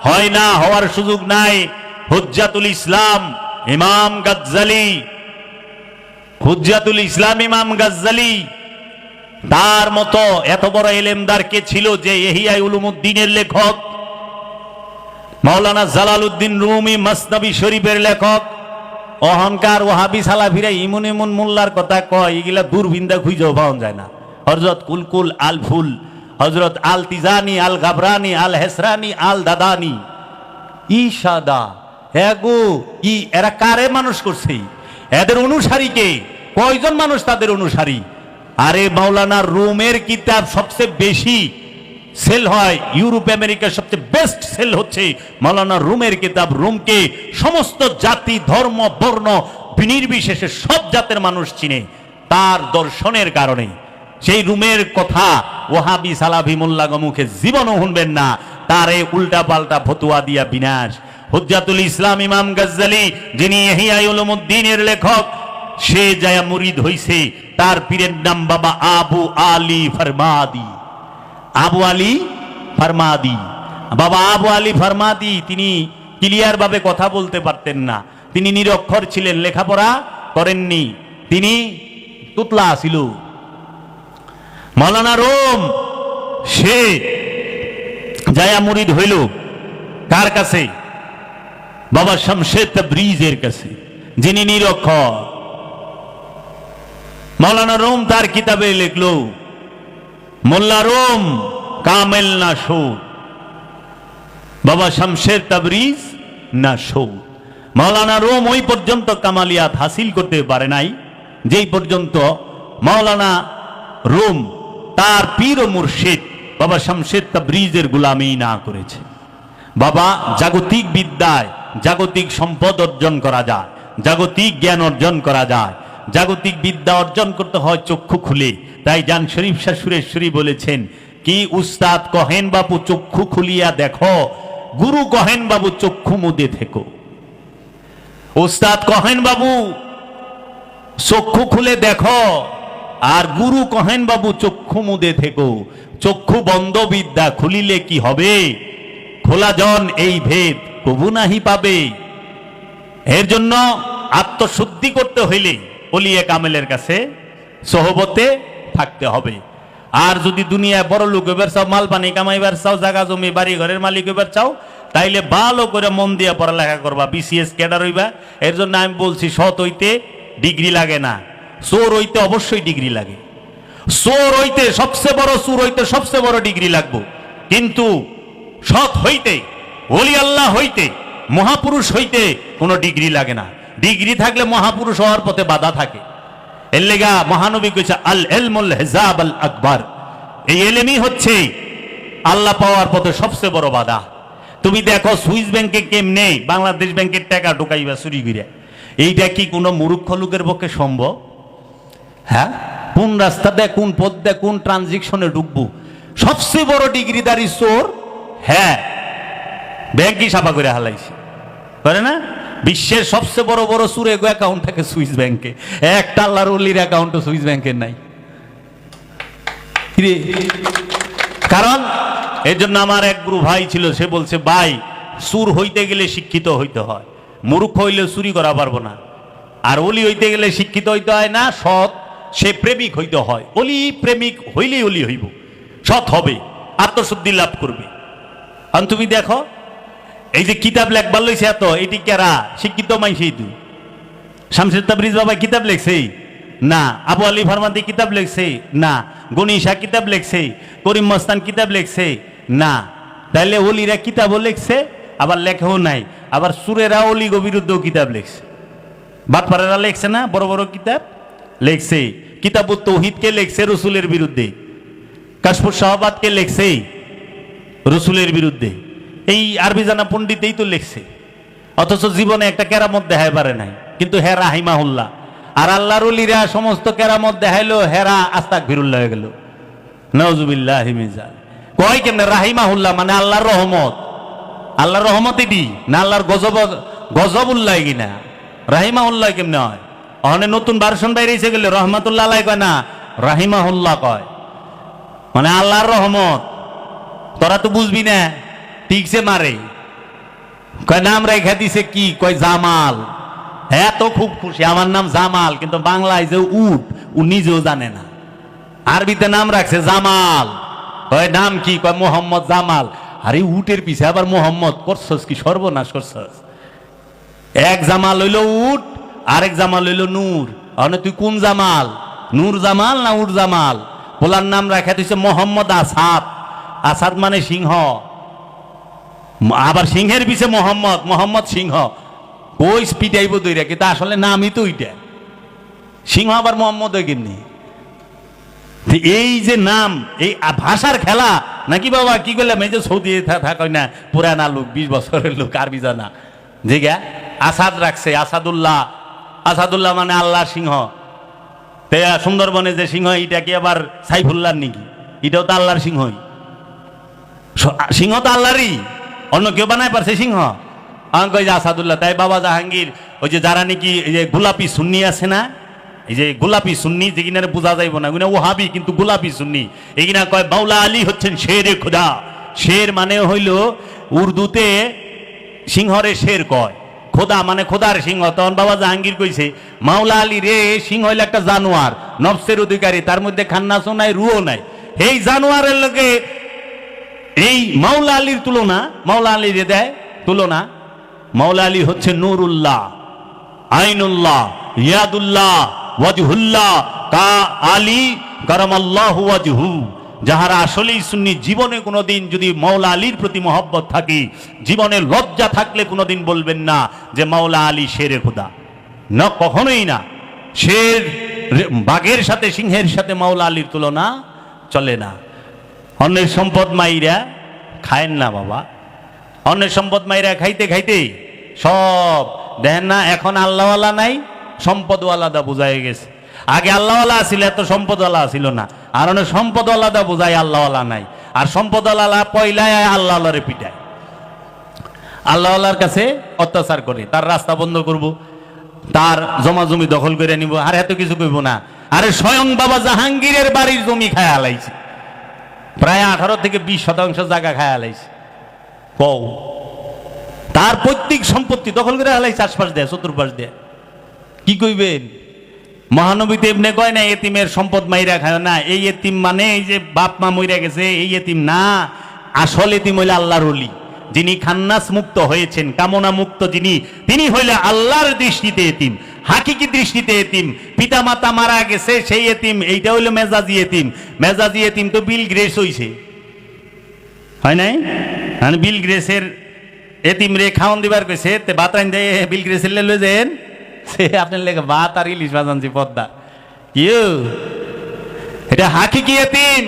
হয় না, হওয়ার সুযোগ নাই। হুজ্জাতুল ইসলাম ইমাম গাজ্জালি, হুজ্জাতুল ইসলাম ইমাম গাজ্জালি, তার মতো এত বড় এলেমদার কে ছিল যে ইহয়া উলুমুদ্দিনের লেখক, মাওলানা জালালউদ্দিন রুমি মসনবী শরীফের লেখক। অহংকার ওহাবি সালাফিরা ইমন ইমন মোল্লার কথা কয়, এগুলা দূরবিন্দা খুঁজেও পাওয়া যায় না। হযরত কুলকুল আল ফুল, হযরত আল তিজানি, আল গাবরানি, আল হেসরানি, আল দাদানি, ইশাদা এগো এরা কারে মানুষ করছে? এদের অনুসারী কে? কয়জন মানুষ তাদের অনুসারী? আরে মাওলানা রুমের কিতাব সবচেয়ে বেশি সেল হয়, ইউরোপ আমেরিকার সবচেয়ে বেস্ট সেল হচ্ছে মাওলানা রুমের কিতাব। রুমকে সমস্ত জাতি, ধর্ম, বর্ণ নির্বিশেষে সব জাতের মানুষ চিনে তার দর্শনের কারণে। সেই রুমের কথা ওহাবি সালাফি মোল্লা মুখে জীবনও শুনবেন না, তারে উল্টা পাল্টা ফতুয়া দিয়া বিনাশ। হুজ্জাতুল ইসলাম ইমাম গাজ্জালি, যিনি ইহয়া উলুমুদ্দিনের লেখক, সে যায়া মুরিদ হইছে, তার পীরের নাম বাবা আবু আলী ফরমাদি। আবু আলী ফরমাদি, বাবা আবু আলী ফরমাদি, তিনি ক্লিয়ার ভাবে কথা বলতে পারতেন না, তিনি নিরক্ষর ছিলেন, লেখাপড়া করেননি, তিনি তুতলা ছিল। মাওলানা রুম সে যায়া মুরিদ হইল কার কাছে? বাবা শামসে তাবরিজের কাছে, যিনি নিরক্ষর। মাওলানা রুম তার কিতাবে লিখলো, মোল্লা রুম কামেল না সুদ, বাবা শামসের তাবরিজ না সুদ। মাওলানা রুম ওই পর্যন্ত কামালিয়াত হাসিল করতে পারে নাই যেই পর্যন্ত মাওলানা রুম তার পীর ও মুর্শিদ বাবা শামসের তাবরিজের গোলামি না করেছে। বাবা, জাগতিক বিদ্যায় জাগতিক সম্পদ অর্জন করা যায়, জাগতিক জ্ঞান অর্জন করা যায়, জাগতিক বিদ্যা অর্জন করতে হয় চক্ষু খুলে। তাই জান শরীফ শাহ সুরেশ্বরী বলেছেন কি, উস্তাদ কহেন বাবু চক্ষু খুলিয়া দেখো, গুরু কহেন বাবু চক্ষু মুদে থেকো। উস্তাদ কহেন বাবু চক্ষু খুলে দেখো, আর গুরু কহেন বাবু চক্ষু মুদে থেকো। চক্ষু বন্ধ বিদ্যা খুলিলে কি হবে? খোলা জন এই ভেদ কবু নাহি পাবে। এর জন্য আত্মশুদ্ধি করতে হইলে ওলিয়ে কামেলের কাছে সোহবতে থাকতে হবে। আর যদি দুনিয়ায় বড় লোক এবার চাও, মাল পানি কামাইবার চাও, জায়গা জমি বাড়ি ঘরের মালিক এবার চাও, তাইলে ভালো করে মন দিয়ে পড়ালেখা করবা, বিসিএস ক্যাডার হইবা। এর জন্য আমি বলছি, সৎ হইতে ডিগ্রি লাগে না, চোর হইতে অবশ্যই ডিগ্রি লাগে। চোর হইতে সবচেয়ে বড়, চোর হইতে সবচেয়ে বড় ডিগ্রি লাগবে, কিন্তু সৎ হইতে, ওলি আল্লাহ হইতে, মহাপুরুষ হইতে কোনো ডিগ্রি লাগে না। ডিগ্রি থাকলে মহাপুরুষ হওয়ার পথে বাধা থাকে। এর লেগা মহানবী কইছে আল ইলমুল হিজাব আল আকবার, এই এলেমই হচ্ছে আল্লাহ পাওয়ার পথে সবচেয়ে বড় বাধা। তুমি দেখো সুইস ব্যাংকে কেমনে বাংলাদেশ ব্যাংকের টাকা ঢুকাইবা চুরি করে, এইটা কি কোনো মূর্খ লোকের পক্ষে সম্ভব? হ্যাঁ, কোন রাস্তা দেয়, কোন পথ দেয়, কোন ট্রানজিকশনে ঢুকবো? সবচেয়ে বড় ডিগ্রিদারি চোর, হ্যাঁ, ব্যাংকই সাফা করে হালাইছে, করে না? বিশ্বের সবচেয়ে বড় বড় চোর এগো অ্যাকাউন্ট থাকে সুইস ব্যাংকে, একটা আল্লাহর ওলির অ্যাকাউন্টও সুইস ব্যাংকের নাই। কারণ এর জন্য আমার এক গুরু ভাই ছিল, সে বলছে, ভাই চোর হইতে গেলে শিক্ষিত হইতে হয়, মূর্খ হইলে চুরি করা পারবো না। আর অলি হইতে গেলে শিক্ষিত হইতে হয় না, সৎ, সে প্রেমিক হইতে হয়। অলি প্রেমিক হইলেই অলি হইব, সৎ হবে, আত্মশুদ্ধি লাভ করবে। কারণ তুমি দেখো, এই যে কিতাব লেখবার লইছে এত, এটি কেরা? শিক্ষিত মাইসেই তুই। শামসুর তাবরিজ বাবা কিতাব লেখছে না, আবু আলী ফরমাদি কিতাব লেখছে না, গনি শাহ কিতাব লেখছে, করিম মস্তান কিতাব লেখছে না। তাইলে অলিরা কিতাবও লেখছে, আবার লেখাও নাই। আবার সুরেরা অলি বিরুদ্ধেও কিতাব লেখছে, বাটপাড়েরা লেখছে না, বড় বড় কিতাব লেখছে। কিতাবুত তৌহিদকে লেখছে রসুলের বিরুদ্ধে, কাশফুস শাহবাদকে লেখছে রসুলের বিরুদ্ধে। এই আরবি জানা পণ্ডিতেই তো লেখছে, অথচ জীবনে একটা কেরামত দেখাই পারে নাই, কিন্তু হ্যাঁ রাহিমাহুল্লাহ। আর আল্লাহর ওলিরা সমস্ত কেরামত দেখাইলো, হেরা আস্তাগফিরুল্লাহ হয়ে গেল, নাউজুবিল্লাহি মিন যালিক। কয় কেমনে রাহিমাহুল্লাহ মানে আল্লাহর রহমত? আল্লাহর রহমত এটি না আল্লাহর গজব, গজবুল্লাহ কিনা? রাহিমাহুল্লাহ কেমনে হয়? অনে নতুন ভার্সন বাইরেছে গেলে রহমাতুল্লাহ আলাই কয় না, রাহিমাহুল্লাহ কয়, মানে আল্লাহর রহমত। তোরা তো বুঝবি না, ঠিকছে মারে। কয় নাম রেখা দিছে কি? কয় জামাল। হ্যাঁ তো খুব খুশি, আমার নাম জামাল, কিন্তু বাংলায় যে উট, ও নিজেও জানে না। আরবিতে নাম রাখছে জামাল। কয় নাম কি? কয় মোহাম্মদ জামাল। আরে উটের পিছে আবার মোহাম্মদ করছস কি সর্বনাশ করছস? এক জামাল হইল উট, আরেক জামাল হইল নূর। মানে তুই কোন জামাল? নূর জামাল না উট জামাল? পোলার নাম রাখা দিছে মোহাম্মদ আসাদ। আসাদ মানে সিংহ, আবার সিংহের পিছে মোহাম্মদ, মোহাম্মদ সিংহ। ওই পিটাইব দইরা, কিন্তু আসলে নামই তো ওইটা। সিংহ আবার মোহাম্মদ ওই কেমনি? এই যে নাম, এই ভাষার খেলা নাকি বাবা? কি করলাম? এই যে সৌদি থাকা না, পুরানা লোক, 20 বছরের লোক, আরবি জানা, যে গা আসাদ রাখছে, আসাদুল্লাহ। আসাদুল্লাহ মানে আল্লাহ সিংহ। সুন্দরবনে যে সিংহ, এটা কি আবার সাইফুল্লাহ নাকি? এটাও তো আল্লাহর সিংহই। সিংহ তো আল্লাহরই, অন্য কেউ বানায় পারছে সিংহ? আমাকে ওই যে আসাদুল্লাহ। তাই বাবা জাহাঙ্গীর ওই যে যারা নাকি এই যে গোলাপি সুন্নি আছে না, এই যে গোলাপি সুন্নি, যে কিনা বোঝা যাইব না, ও হাবি কিন্তু গোলাপি সুন্নি, এই কিনা কয় মাওলা আলী হচ্ছেন শেরে খোদা। শের মানে হইল উর্দুতে সিংহরে শের কয়, খোদা মানে খোদার সিংহ। তখন বাবা জাহাঙ্গীর কইছে মাওলা আলী রে সিংহ হইল একটা জানোয়ার, নফসের অধিকারী, তার মধ্যে খান্নাসও নাই, রুও নাই। এই জানোয়ারের লোকে এই মাওলা আলীর তুলনা, মাওলা আলী রে দেয় তুলনা। মাওলা আলী হচ্ছে নূরুল্লাহ, আইনুল্লাহ, ইয়াদুল্লাহ, ওয়াজহুল্লাহ, কা আলী কারামাল্লাহু ওয়াজহু। যাহারা আসলেই সুন্নি, জীবনে কোনোদিন যদি মাওলা আলীর প্রতি মহব্বত থাকে, জীবনে লজ্জা থাকলে কোনোদিন বলবেন না যে মাওলা আলী শেরে খোদা, না, কখনোই না। শের, বাঘের সাথে, সিংহের সাথে মাওলা আলীর তুলনা চলে না। অন্যের সম্পদ মাইরা খায়েন না বাবা। অন্যের সম্পদ মাইরা খাইতে খাইতে সব দেখেন না, এখন আল্লাহওয়ালা নাই, সম্পদওয়ালাদা বোঝাই গেছে। আগে আল্লাহওয়ালা ছিল, এত সম্পদওয়ালা ছিল না। আর অনেক সম্পদওয়ালাদা বোঝায় আল্লাহওয়ালা নাই। আর সম্পদওয়ালা পয়লায় আল্লাহওয়ালারে পিটায়, আল্লাহওয়ালার কাছে অত্যাচার করে, তার রাস্তা বন্ধ করব, তার জমা জমি দখল করে নিব, আর এত কিছু কইব না। আরে স্বয়ং বাবা জাহাঙ্গীরের বাড়ির জমি খায় হালাইছে, প্রায় 18 থেকে 20% জায়গা খায় হালাইছে। কও, তার পৈতৃক সম্পত্তি দখল করে হালাইছে, আশপাশ দেয়, চতুর্পাশ দেয়। কি কইবেন? মহানবীতে এমনি কয় না এতিমের সম্পদ মাইরা খায় না। এই এতিম মানে এই যে বাপ মা মইরা গেছে এই এতিম না। আসল এতিম হইলে আল্লাহর ওলি, যিনি খান্নাস মুক্ত হয়েছেন, কামনা মুক্ত যিনি, তিনি হইলে আল্লাহর দৃষ্টিতে এতিম, হাকিকি দৃষ্টিতে এতিম। পিতা মাতা মারা গেছে সেই এতিম, এইটা হইলো মেজাজি এতিম। মেজাজি এতিম তো বিল গ্রেস হইছে, হয় নাই? বিল গ্রেসের এতিম রে খাওয়ান দিবার কইছে, তে ভাত রাইন দেয়, বিল গ্রেসের লই যেন সে আপনার লেগে ভাত আর ইলিশ বাজানছি পদ্মা। কিউ এটা হাকিকি এতিম,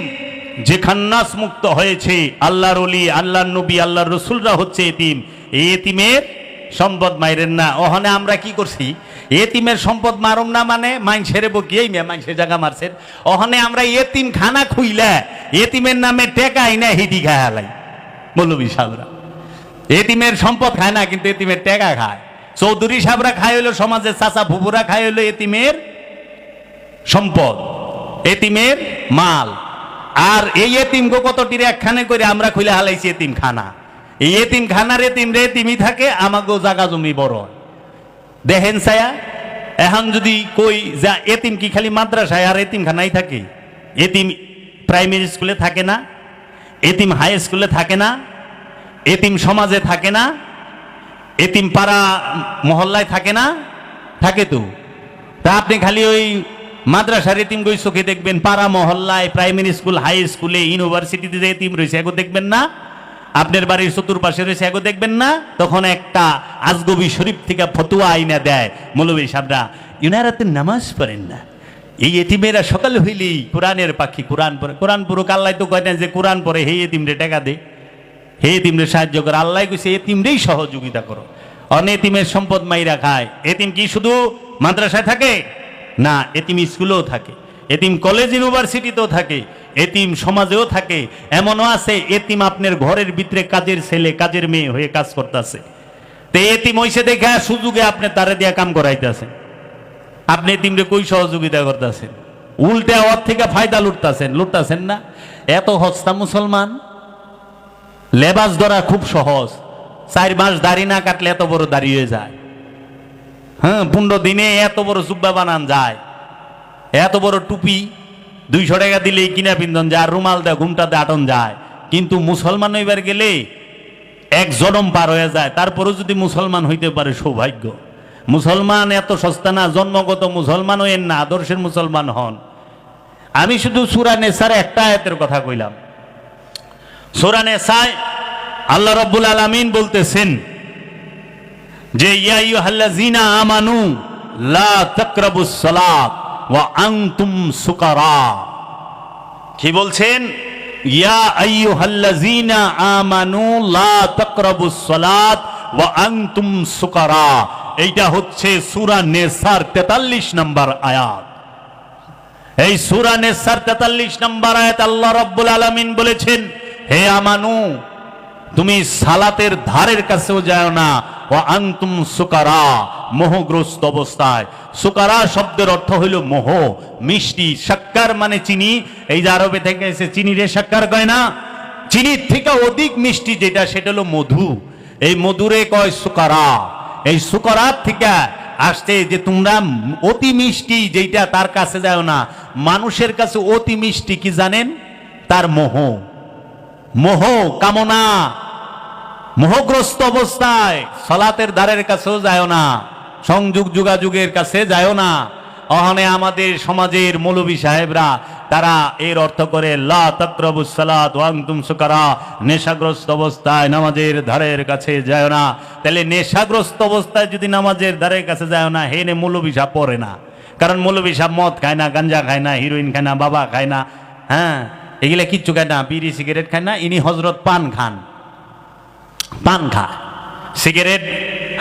যে খান্নাস মুক্ত হয়েছে, আল্লাহর ওলি, আল্লাহর নবী, আল্লাহর রসুলরা হচ্ছে এতিম। এই এতিমের সম্পদ মাইরেন না। ওখানে আমরা কি করছি? এতিমের সম্পদ মারুম না মানে মাইনসের বকিয়েই মেয়ে মাইনসের জায়গা মারছেন। ওখানে আমরা এতিম খানা খুইলা এতিমের নামে টেকাই না, হিটি খায় হালাই মৌলবী সাহেবরা। এতিমের সম্পদ খায় না, কিন্তু এতিমের টেকা খায়। চৌধুরী সাহেবরা খায় হইলো সমাজের চাচা ফুপুরা খায় হইলো এতিমের সম্পদ, এতিমের মাল। আর এই এতিমকে কতটির একখানে করে আমরা খুলে হালাইছি এতিম খানা। এই এতিম খানার এতিম রে এতিমই থাকে, আমাকেও জাগা জমি বড় দেখেন ছায়া। এখন যদি কই যা এতিম কি খালি মাদ্রাসায় আর এতিম খানাই থাকে? এতিম প্রাইমারি স্কুলে থাকে না, এতিম হাই স্কুলে থাকে না, এতিম সমাজে থাকে না, এতিম পাড়া মহল্লায় থাকে না? থাকে তো। তা আপনি খালি ওই মাদ্রাসার এতিম গই চোখে দেখবেন, পাড়া মহল্লায়, প্রাইমারি স্কুল, হাই স্কুলে, ইউনিভার্সিটিতে যে এতিম রয়েছে এগো দেখবেন না? আপনার বাড়ির চতুর্পাশে রয়েছে এগো দেখবেন না? তখন একটা আজগবি শরীফ থেকে ফতুয়া আইনা দেয় মৌলবী সাহেবরা, ইনারাতে নামাজ পড়েন না। এই এতিমেরা সকাল হইলেই কোরআনের পাখি, কোরআন পড়ে। কোরআন পড়ুক, আল্লাহ তো কয় না যে কোরআন পড়ে হে এতিমরে টাকা দে, হে এতিমরে সাহায্য করো। আল্লাহ কইছে এতিমরেই সহযোগিতা করো। অনেতিমের সম্পদ মাইরা খায়। এতিম কি শুধু মাদ্রাসায় থাকে না, এতিম স্কুলেও থাকে, এতিম কলেজ ইউনিভার্সিটিতেও থাকে, এতিম সমাজেও থাকে। এমনও আছে এতিম আপনার ঘরের ভিতরে কাজের ছেলে, কাজের মেয়ে হয়ে কাজ করতেছে। তে এতিম হইছে দেখে সুযোগে আপনি তারে দিয়া কাম করাইতেছেন, আপনি এতিমরে কই সহযোগিতা করতেছেন, উল্টে ওর থেকে ফায়দা লুটতাছেন না? এত হস্তা মুসলমান, লেবাস ধরা খুব সহজ, 4 মাস দাড়ি না কাটলে এত বড় দাড়ি হয়ে যায়। হ্যাঁ, 15 দিনে এত বড় জুব্বা বানান যায়, এত বড় টুপি 200 টাকা দিলেই কিনা পিন্ধন যায়, রুমাল দেয় ঘুমটাতে আটন যায়। কিন্তু মুসলমান হইবার গেলে 1 জনম পার হয়ে যায়, তারপরেও যদি মুসলমান হইতে পারে সৌভাগ্য। মুসলমান এত সস্তা না, জন্মগত মুসলমান হইেন না, আদর্শের মুসলমান হন। আমি শুধু সূরা নেসার একটা আয়াতের কথা কইলাম। সূরা নেসায় আল্লাহ রাব্বুল আলামিন বলতেছেন যে ইয়া আইয়ুহাল্লাযীনা আমানু লা তাকরাবুস সালাত ওয়া আনতুম সুকারা। কি বলছেন? ইয়া আইয়ুহাল্লাযীনা আমানু লা তাকরাবুস সালাত ওয়া আনতুম সুকারা। এইটা হচ্ছে সূরা নেসার 43 নম্বর আয়াত। এই সূরা নেসার 43 নম্বর আয়াত আল্লাহ রাব্বুল আলামিন বলেছেন, হে আমানু, তুমি সালাতের ধারের কাছেও যাও না, ওয়া আনতুম সুকারা, মোহগ্রস্ত অবস্থায়। সুকারা শব্দের অর্থ হইল মোহ, মিষ্টি। শাক্কার মানে চিনি, এই যে আরবে থেকে এসে চিনি রে শাক্কার কয় না, চিনির থেকে অধিক মিষ্টি যেটা সেটা হলো মধু, এই মধুরে কয় সুকারা। এই সুকারার থেকে আসছে যে তোমরা অতি মিষ্টি যেটা তার কাছে যাও না। মানুষের কাছে অতি মিষ্টি কি জানেন? তার মোহ, মোহ কামনা। মোহগ্রস্ত অবস্থায় সালাতের ধারের কাছেও যায় না, সংযোগ যোগাযোগের কাছে যায় না। ওখানে আমাদের সমাজের মৌলবী সাহেবরা তারা এর অর্থ করে লা তাকরাবুস সালাত ওয়া আনতুম সুকারা, নেশাগ্রস্ত অবস্থায় নামাজের ধারের কাছে যায় না। তাহলে নেশাগ্রস্ত অবস্থায় যদি নামাজের ধারের কাছে যায় না, হেনে মৌলবী সাহেব পড়ে না। কারণ মৌলবী সাহেব মদ খায় না, গাঞ্জা খায় না, হিরোইন খায় না, বাবা খায় না, হ্যাঁ এগুলা কিচ্ছু খায় না, বিড়ি সিগারেট খায় না। ইনি হজরত পান খান, পান খায়। সিগারেট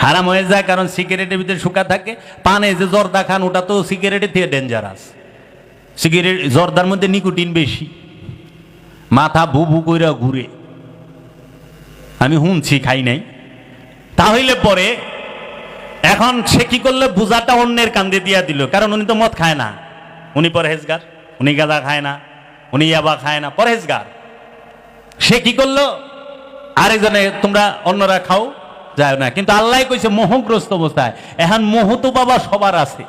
হারাম হয়ে যায়, কারণ সিগারেটের ভিতরে শুকা থাকে। পানে যে জর্দা খান, ওটা তো সিগারেটের থেকে ডেঞ্জারাস। সিগারেট জর্দার মধ্যে নিকোটিন বেশি, মাথা ভু ভু কইরা ঘুরে। আমি শুনছি, খাই নাই। তাহলে পরে এখন সে কি করলে বোঝাটা অন্যের কান্দে দিয়া দিল, কারণ উনি তো মদ খায় না, উনি পরহেজগার, উনি গাঁজা খায় না, উনি ইয়াবা খায় না, পরহেজগার। সে কি করলো, আরেকজনে তোমরা অন্যরা খাও, যায় না। কিন্তু আল্লাহ কইছে মোহগ্রস্ত অবস্থায়। এখন মোহ তো বাবা সবার আছে,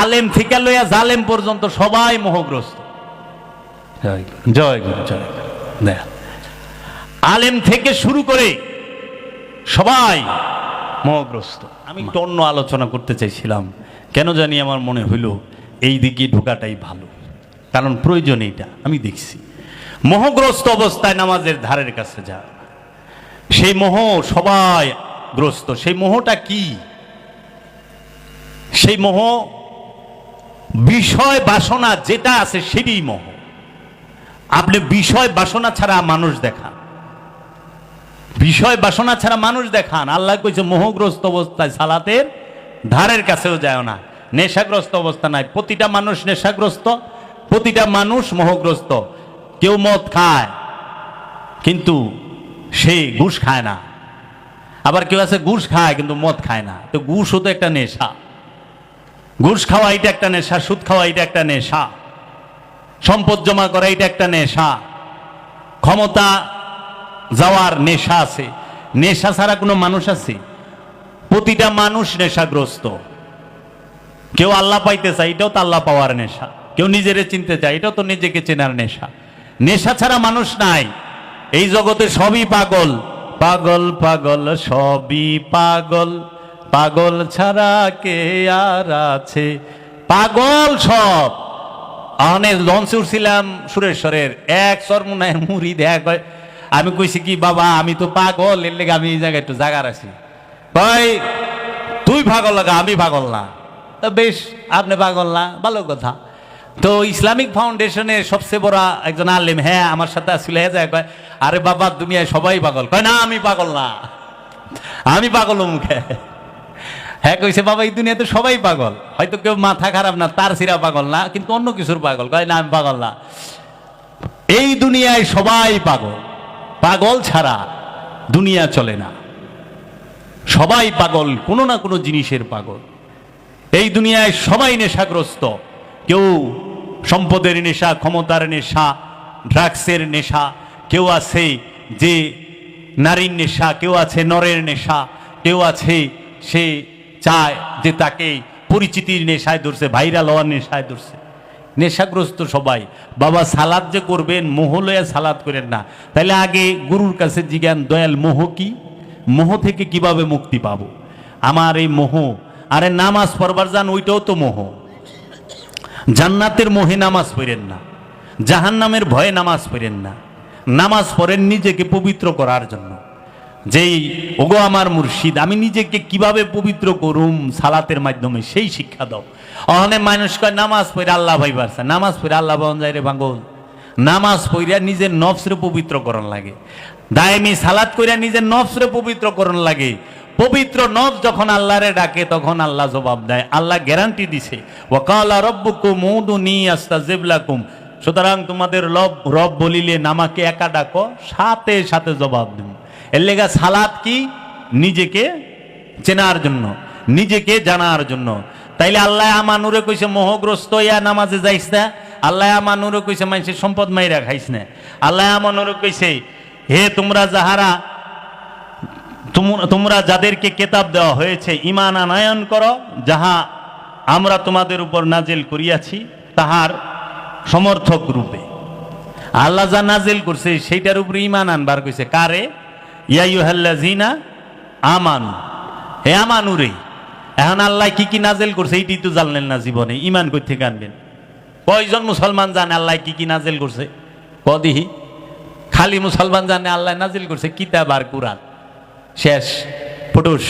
আলেম থেকে লইয়া জালেম পর্যন্ত সবাই মোহগ্রস্ত। জয় গুরু, জয় গুরু। আলেম থেকে শুরু করে সবাই মোহগ্রস্ত। আমি একটু অন্য আলোচনা করতে চাইছিলাম, কেন জানি আমার মনে হইল এই দিকে ঢোকাটাই ভালো, কারণ প্রয়োজন এইটা। আমি দেখছি মোহগ্রস্ত অবস্থায় নামাজের ধারের কাছে যা, সেই মোহ সবাই গ্রস্ত। সেই মোহটা কি? সেই মোহ বিষয় বাসনা যেটা আছে সেটাই মোহ। আপনি বিষয় বাসনা ছাড়া মানুষ দেখান, বিষয় বাসনা ছাড়া মানুষ দেখান। আল্লাহ কইছে মোহগ্রস্ত অবস্থায় সালাতের ধারের কাছেও যায় না। নেশাগ্রস্ত অবস্থা নাই। প্রতিটা মানুষ নেশাগ্রস্ত, প্রতিটা মানুষ মোহগ্রস্ত। কেউ মদ খায় কিন্তু সে ঘুষ খায় না, আবার কেউ আছে ঘুষ খায় কিন্তু মদ খায় না। তো ঘুষও তো একটা নেশা, ঘুষ খাওয়া এটা একটা নেশা, সুদ খাওয়া এটা একটা নেশা, সম্পদ জমা করা এটা একটা নেশা, ক্ষমতা যাওয়ার নেশা আছে। নেশা ছাড়া কোনো মানুষ আছে? প্রতিটা মানুষ নেশাগ্রস্ত। কেউ আল্লাহ পাইতে চায়, এটাও তো আল্লাহ পাওয়ার নেশা। কেউ নিজেরে চিনতে চায়, এটাও তো নিজেকে চেনার নেশা। নেশা ছাড়া মানুষ নাই। এই জগতে সবই পাগল, পাগল পাগল সবই পাগল, পাগল ছাড়া কে আর আছে? পাগল সব। অনেক লঞ্চে উঠছিলাম সুরেশ্বরের, এক সরমুনায় মুড়ি দেয়া কয়, আমি কইছি কি বাবা আমি তো পাগল, এর লেগে আমি এই জায়গায় একটু জায়গা আছি। ভাই তুই পাগল লাগা, আমি পাগল না। তা বেশ, আপনি পাগল না, ভালো কথা। তো ইসলামিক ফাউন্ডেশনের সবচেয়ে বড় একজন আলেম, হ্যাঁ আমার সাথে আসলে যায়, কয় আরে বাবা দুনিয়ায় সবাই পাগল। কয় না আমি পাগল না, আমি পাগল মুখে। হ্যাঁ কইছে বাবা এই দুনিয়াতে সবাই পাগল, হয়তো কেউ মাথা খারাপ না, তার সিরা পাগল না, কিন্তু অন্য কিছুর পাগল। কয় না আমি পাগল না, এই দুনিয়ায় সবাই পাগল, পাগল ছাড়া দুনিয়া চলে না। সবাই পাগল, কোনো না কোনো জিনিসের পাগল। এই দুনিয়ায় সবাই নেশাগ্রস্ত। কেউ সম্পদের নেশা, ক্ষমতার নেশা, ড্রাগসের নেশা, কেউ আছে যে নারীর নেশা, কেউ আছে নরের নেশা, কেউ আছে সে চায় যে তাকে পরিচিতির নেশায় ধরছে, ভাইরাল হওয়ার নেশায় ধরছে। নেশাগ্রস্ত সবাই। বাবা সালাদ যে করবেন, মোহ লইয়া সালাদ করেন না। তাহলে আগে গুরুর কাছে জিজ্ঞান, দয়াল মোহ কি? মোহ থেকে কিভাবে মুক্তি পাবো? আমার এই মোহ, আরে নামাজ পড়বার যান, ওইটাও তো মোহ। জান্নাতের মোহে নামাজ পড়েন না, জাহান্নামের ভয়ে নামাজ পড়েন না। নামাজ পড়েন নিজেকে পবিত্র করার জন্য। যেই ওগো আমার মুর্শিদ, আমি নিজেকে কিভাবে পবিত্র করুম সালাতের মাধ্যমে, সেই শিক্ষা দাও। অনেক মানুষ কয় নামাজ পড়ে আল্লাহ ভাই বাড়ছে। নামাজ পড়ে আল্লাহ বান যায় রে পাগল। নামাজ পড়িয়া নিজের নফসরে পবিত্র করণ লাগে। দায়েমি সালাত কইরা নিজের নফসরে পবিত্র করণ লাগে। পবিত্র নফস যখন আল্লাহরে ডাকে, তখন আল্লাহ জবাব দেয়। আল্লাহ গ্যারান্টি দিছে, ওয়াকালা রব্বুকুম উদুনি আস্তাজিব লাকুম। সুতরাং তোমাদের রব বলিলে নামাকে একা ডাকো, সাথে সাথে জবাব দেব। এর লেগা সালাত কি? নিজেকে চেনার জন্য, নিজেকে জানার জন্য। তাইলে আল্লাহ আমানুরে কইছে মোহগ্রস্ত ইয়া নামাজে যাইস না। আল্লাহ আমানুরে কইছে মানুষের সম্পদ মাইরা খাইস না। আল্লাহ আমানুরে কইছে, হে তোমরা যাহারা, তোমরা যাদেরকে কেতাব দেওয়া হয়েছে, ঈমান আনয়ন করো, যাহা আমরা তোমাদের উপর নাজিল করিয়াছি তাহার সমর্থক রূপে। আল্লাহ যা নাজিল করছে সেইটার উপরে ঈমান আনবার কইছে। কারে? ইয়া আইয়ুহাল্লাযিনা আমানু, হে আমানুরে। এখন আল্লাহ কি কি নাজিল করছে এইটি তো জানলেন না জীবনে, ঈমান কই থেকে আনবেন? কয়জন মুসলমান জানে আল্লাহ কি কি নাজিল করছে? কদিহি খালি মুসলমান জানে আল্লাহ নাজিল করছে কিতাব আর কুরআন, শেষ ফুটুস।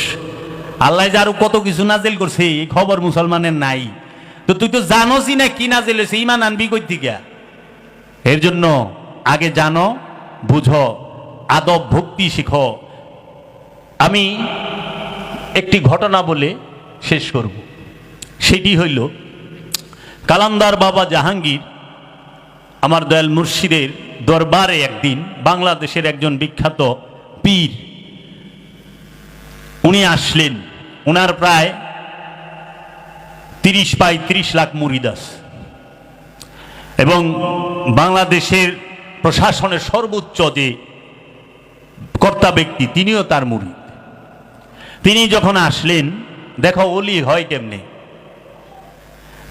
আল্লাহ যে আরো কত কিছু নাজিল করছে এই খবর মুসলমানের নাই। তো তুই তো জানোসই না কি নাজিল হয়েছে, ঈমান আনবি কই থেকে? এর জন্য আগে জানো, বুঝো, আদব ভক্তি শিখো। আমি একটি ঘটনা বলে শেষ করব। সেটি হইল, কালান্দার বাবা জাহাঙ্গীর আমার দয়াল মুর্শিদের দরবারে একদিন বাংলাদেশের একজন বিখ্যাত পীর উনি আসলেন। ওনার প্রায় 30 লাখ মুরিদ আছে এবং বাংলাদেশের প্রশাসনের সর্বোচ্চ যে কর্তা ব্যক্তি তিনিও তার মুরিদ। তিনি যখন আসলেন, দেখো ওলি হয় কেমনে।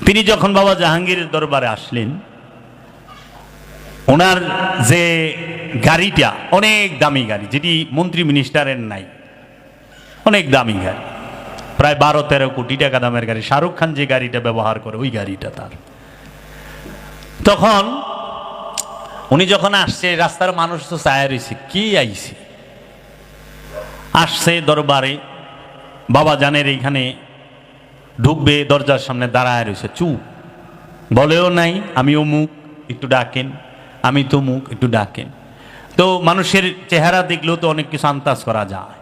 তিনি যখন বাবা জাহাঙ্গীরের দরবারে আসলেন, ওনার যে গাড়িটা অনেক দামি গাড়ি, যেটি মন্ত্রী মিনিস্টারের নাই, অনেক দামি গাড়ি, প্রায় 12-13 কোটি টাকা দামের গাড়ি। শাহরুখ খান যে গাড়িটা ব্যবহার করে ওই গাড়িটা তার। তখন উনি যখন আসছে, রাস্তার মানুষ তো চায় রয়েছে, কি আইছে। আসছে দরবারে, বাবা জানের এইখানে ঢুকবে, দরজার সামনে দাঁড়ায় রয়েছে, চুপ, বলেও নাই আমি অমুক, একটু ডাকেন, আমি তমুক, একটু ডাকেন। তো মানুষের চেহারা দেখলেও তো অনেক কিছু আন্দাজ করা যায়।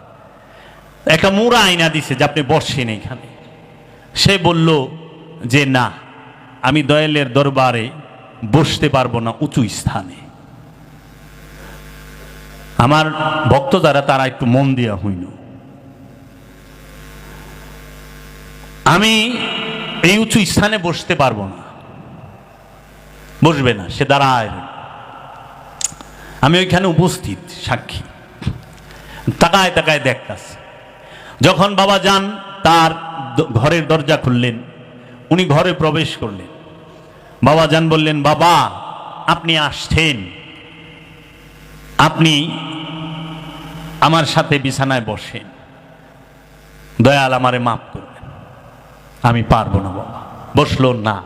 একটা মুড়া আয়না দিছে যে আপনি বসেন এইখানে। সে বলল যে না, আমি দয়ালের দরবারে বসতে পারবো না উঁচু স্থানে। আমার ভক্ত যারা, তারা একটু মন দিয়া হইল, আমি এই উঁচু স্থানে বসতে পারবো না। বসবে না, সে দাঁড়ায়। আমি ওইখানে উপস্থিত সাক্ষী, তাকায় তাকায় দেখতাছে। যখন বাবা যান তার ঘরের দরজা খুললেন, উনি ঘরে প্রবেশ করলেন। বাবা যান বললেন, বাবা আপনি আসছেন, আপনি আমার সাথে বিছানায় বসেন, দয়াল আমারে মাফ করবেন, আমি পারবো না। বাবা বসলো না।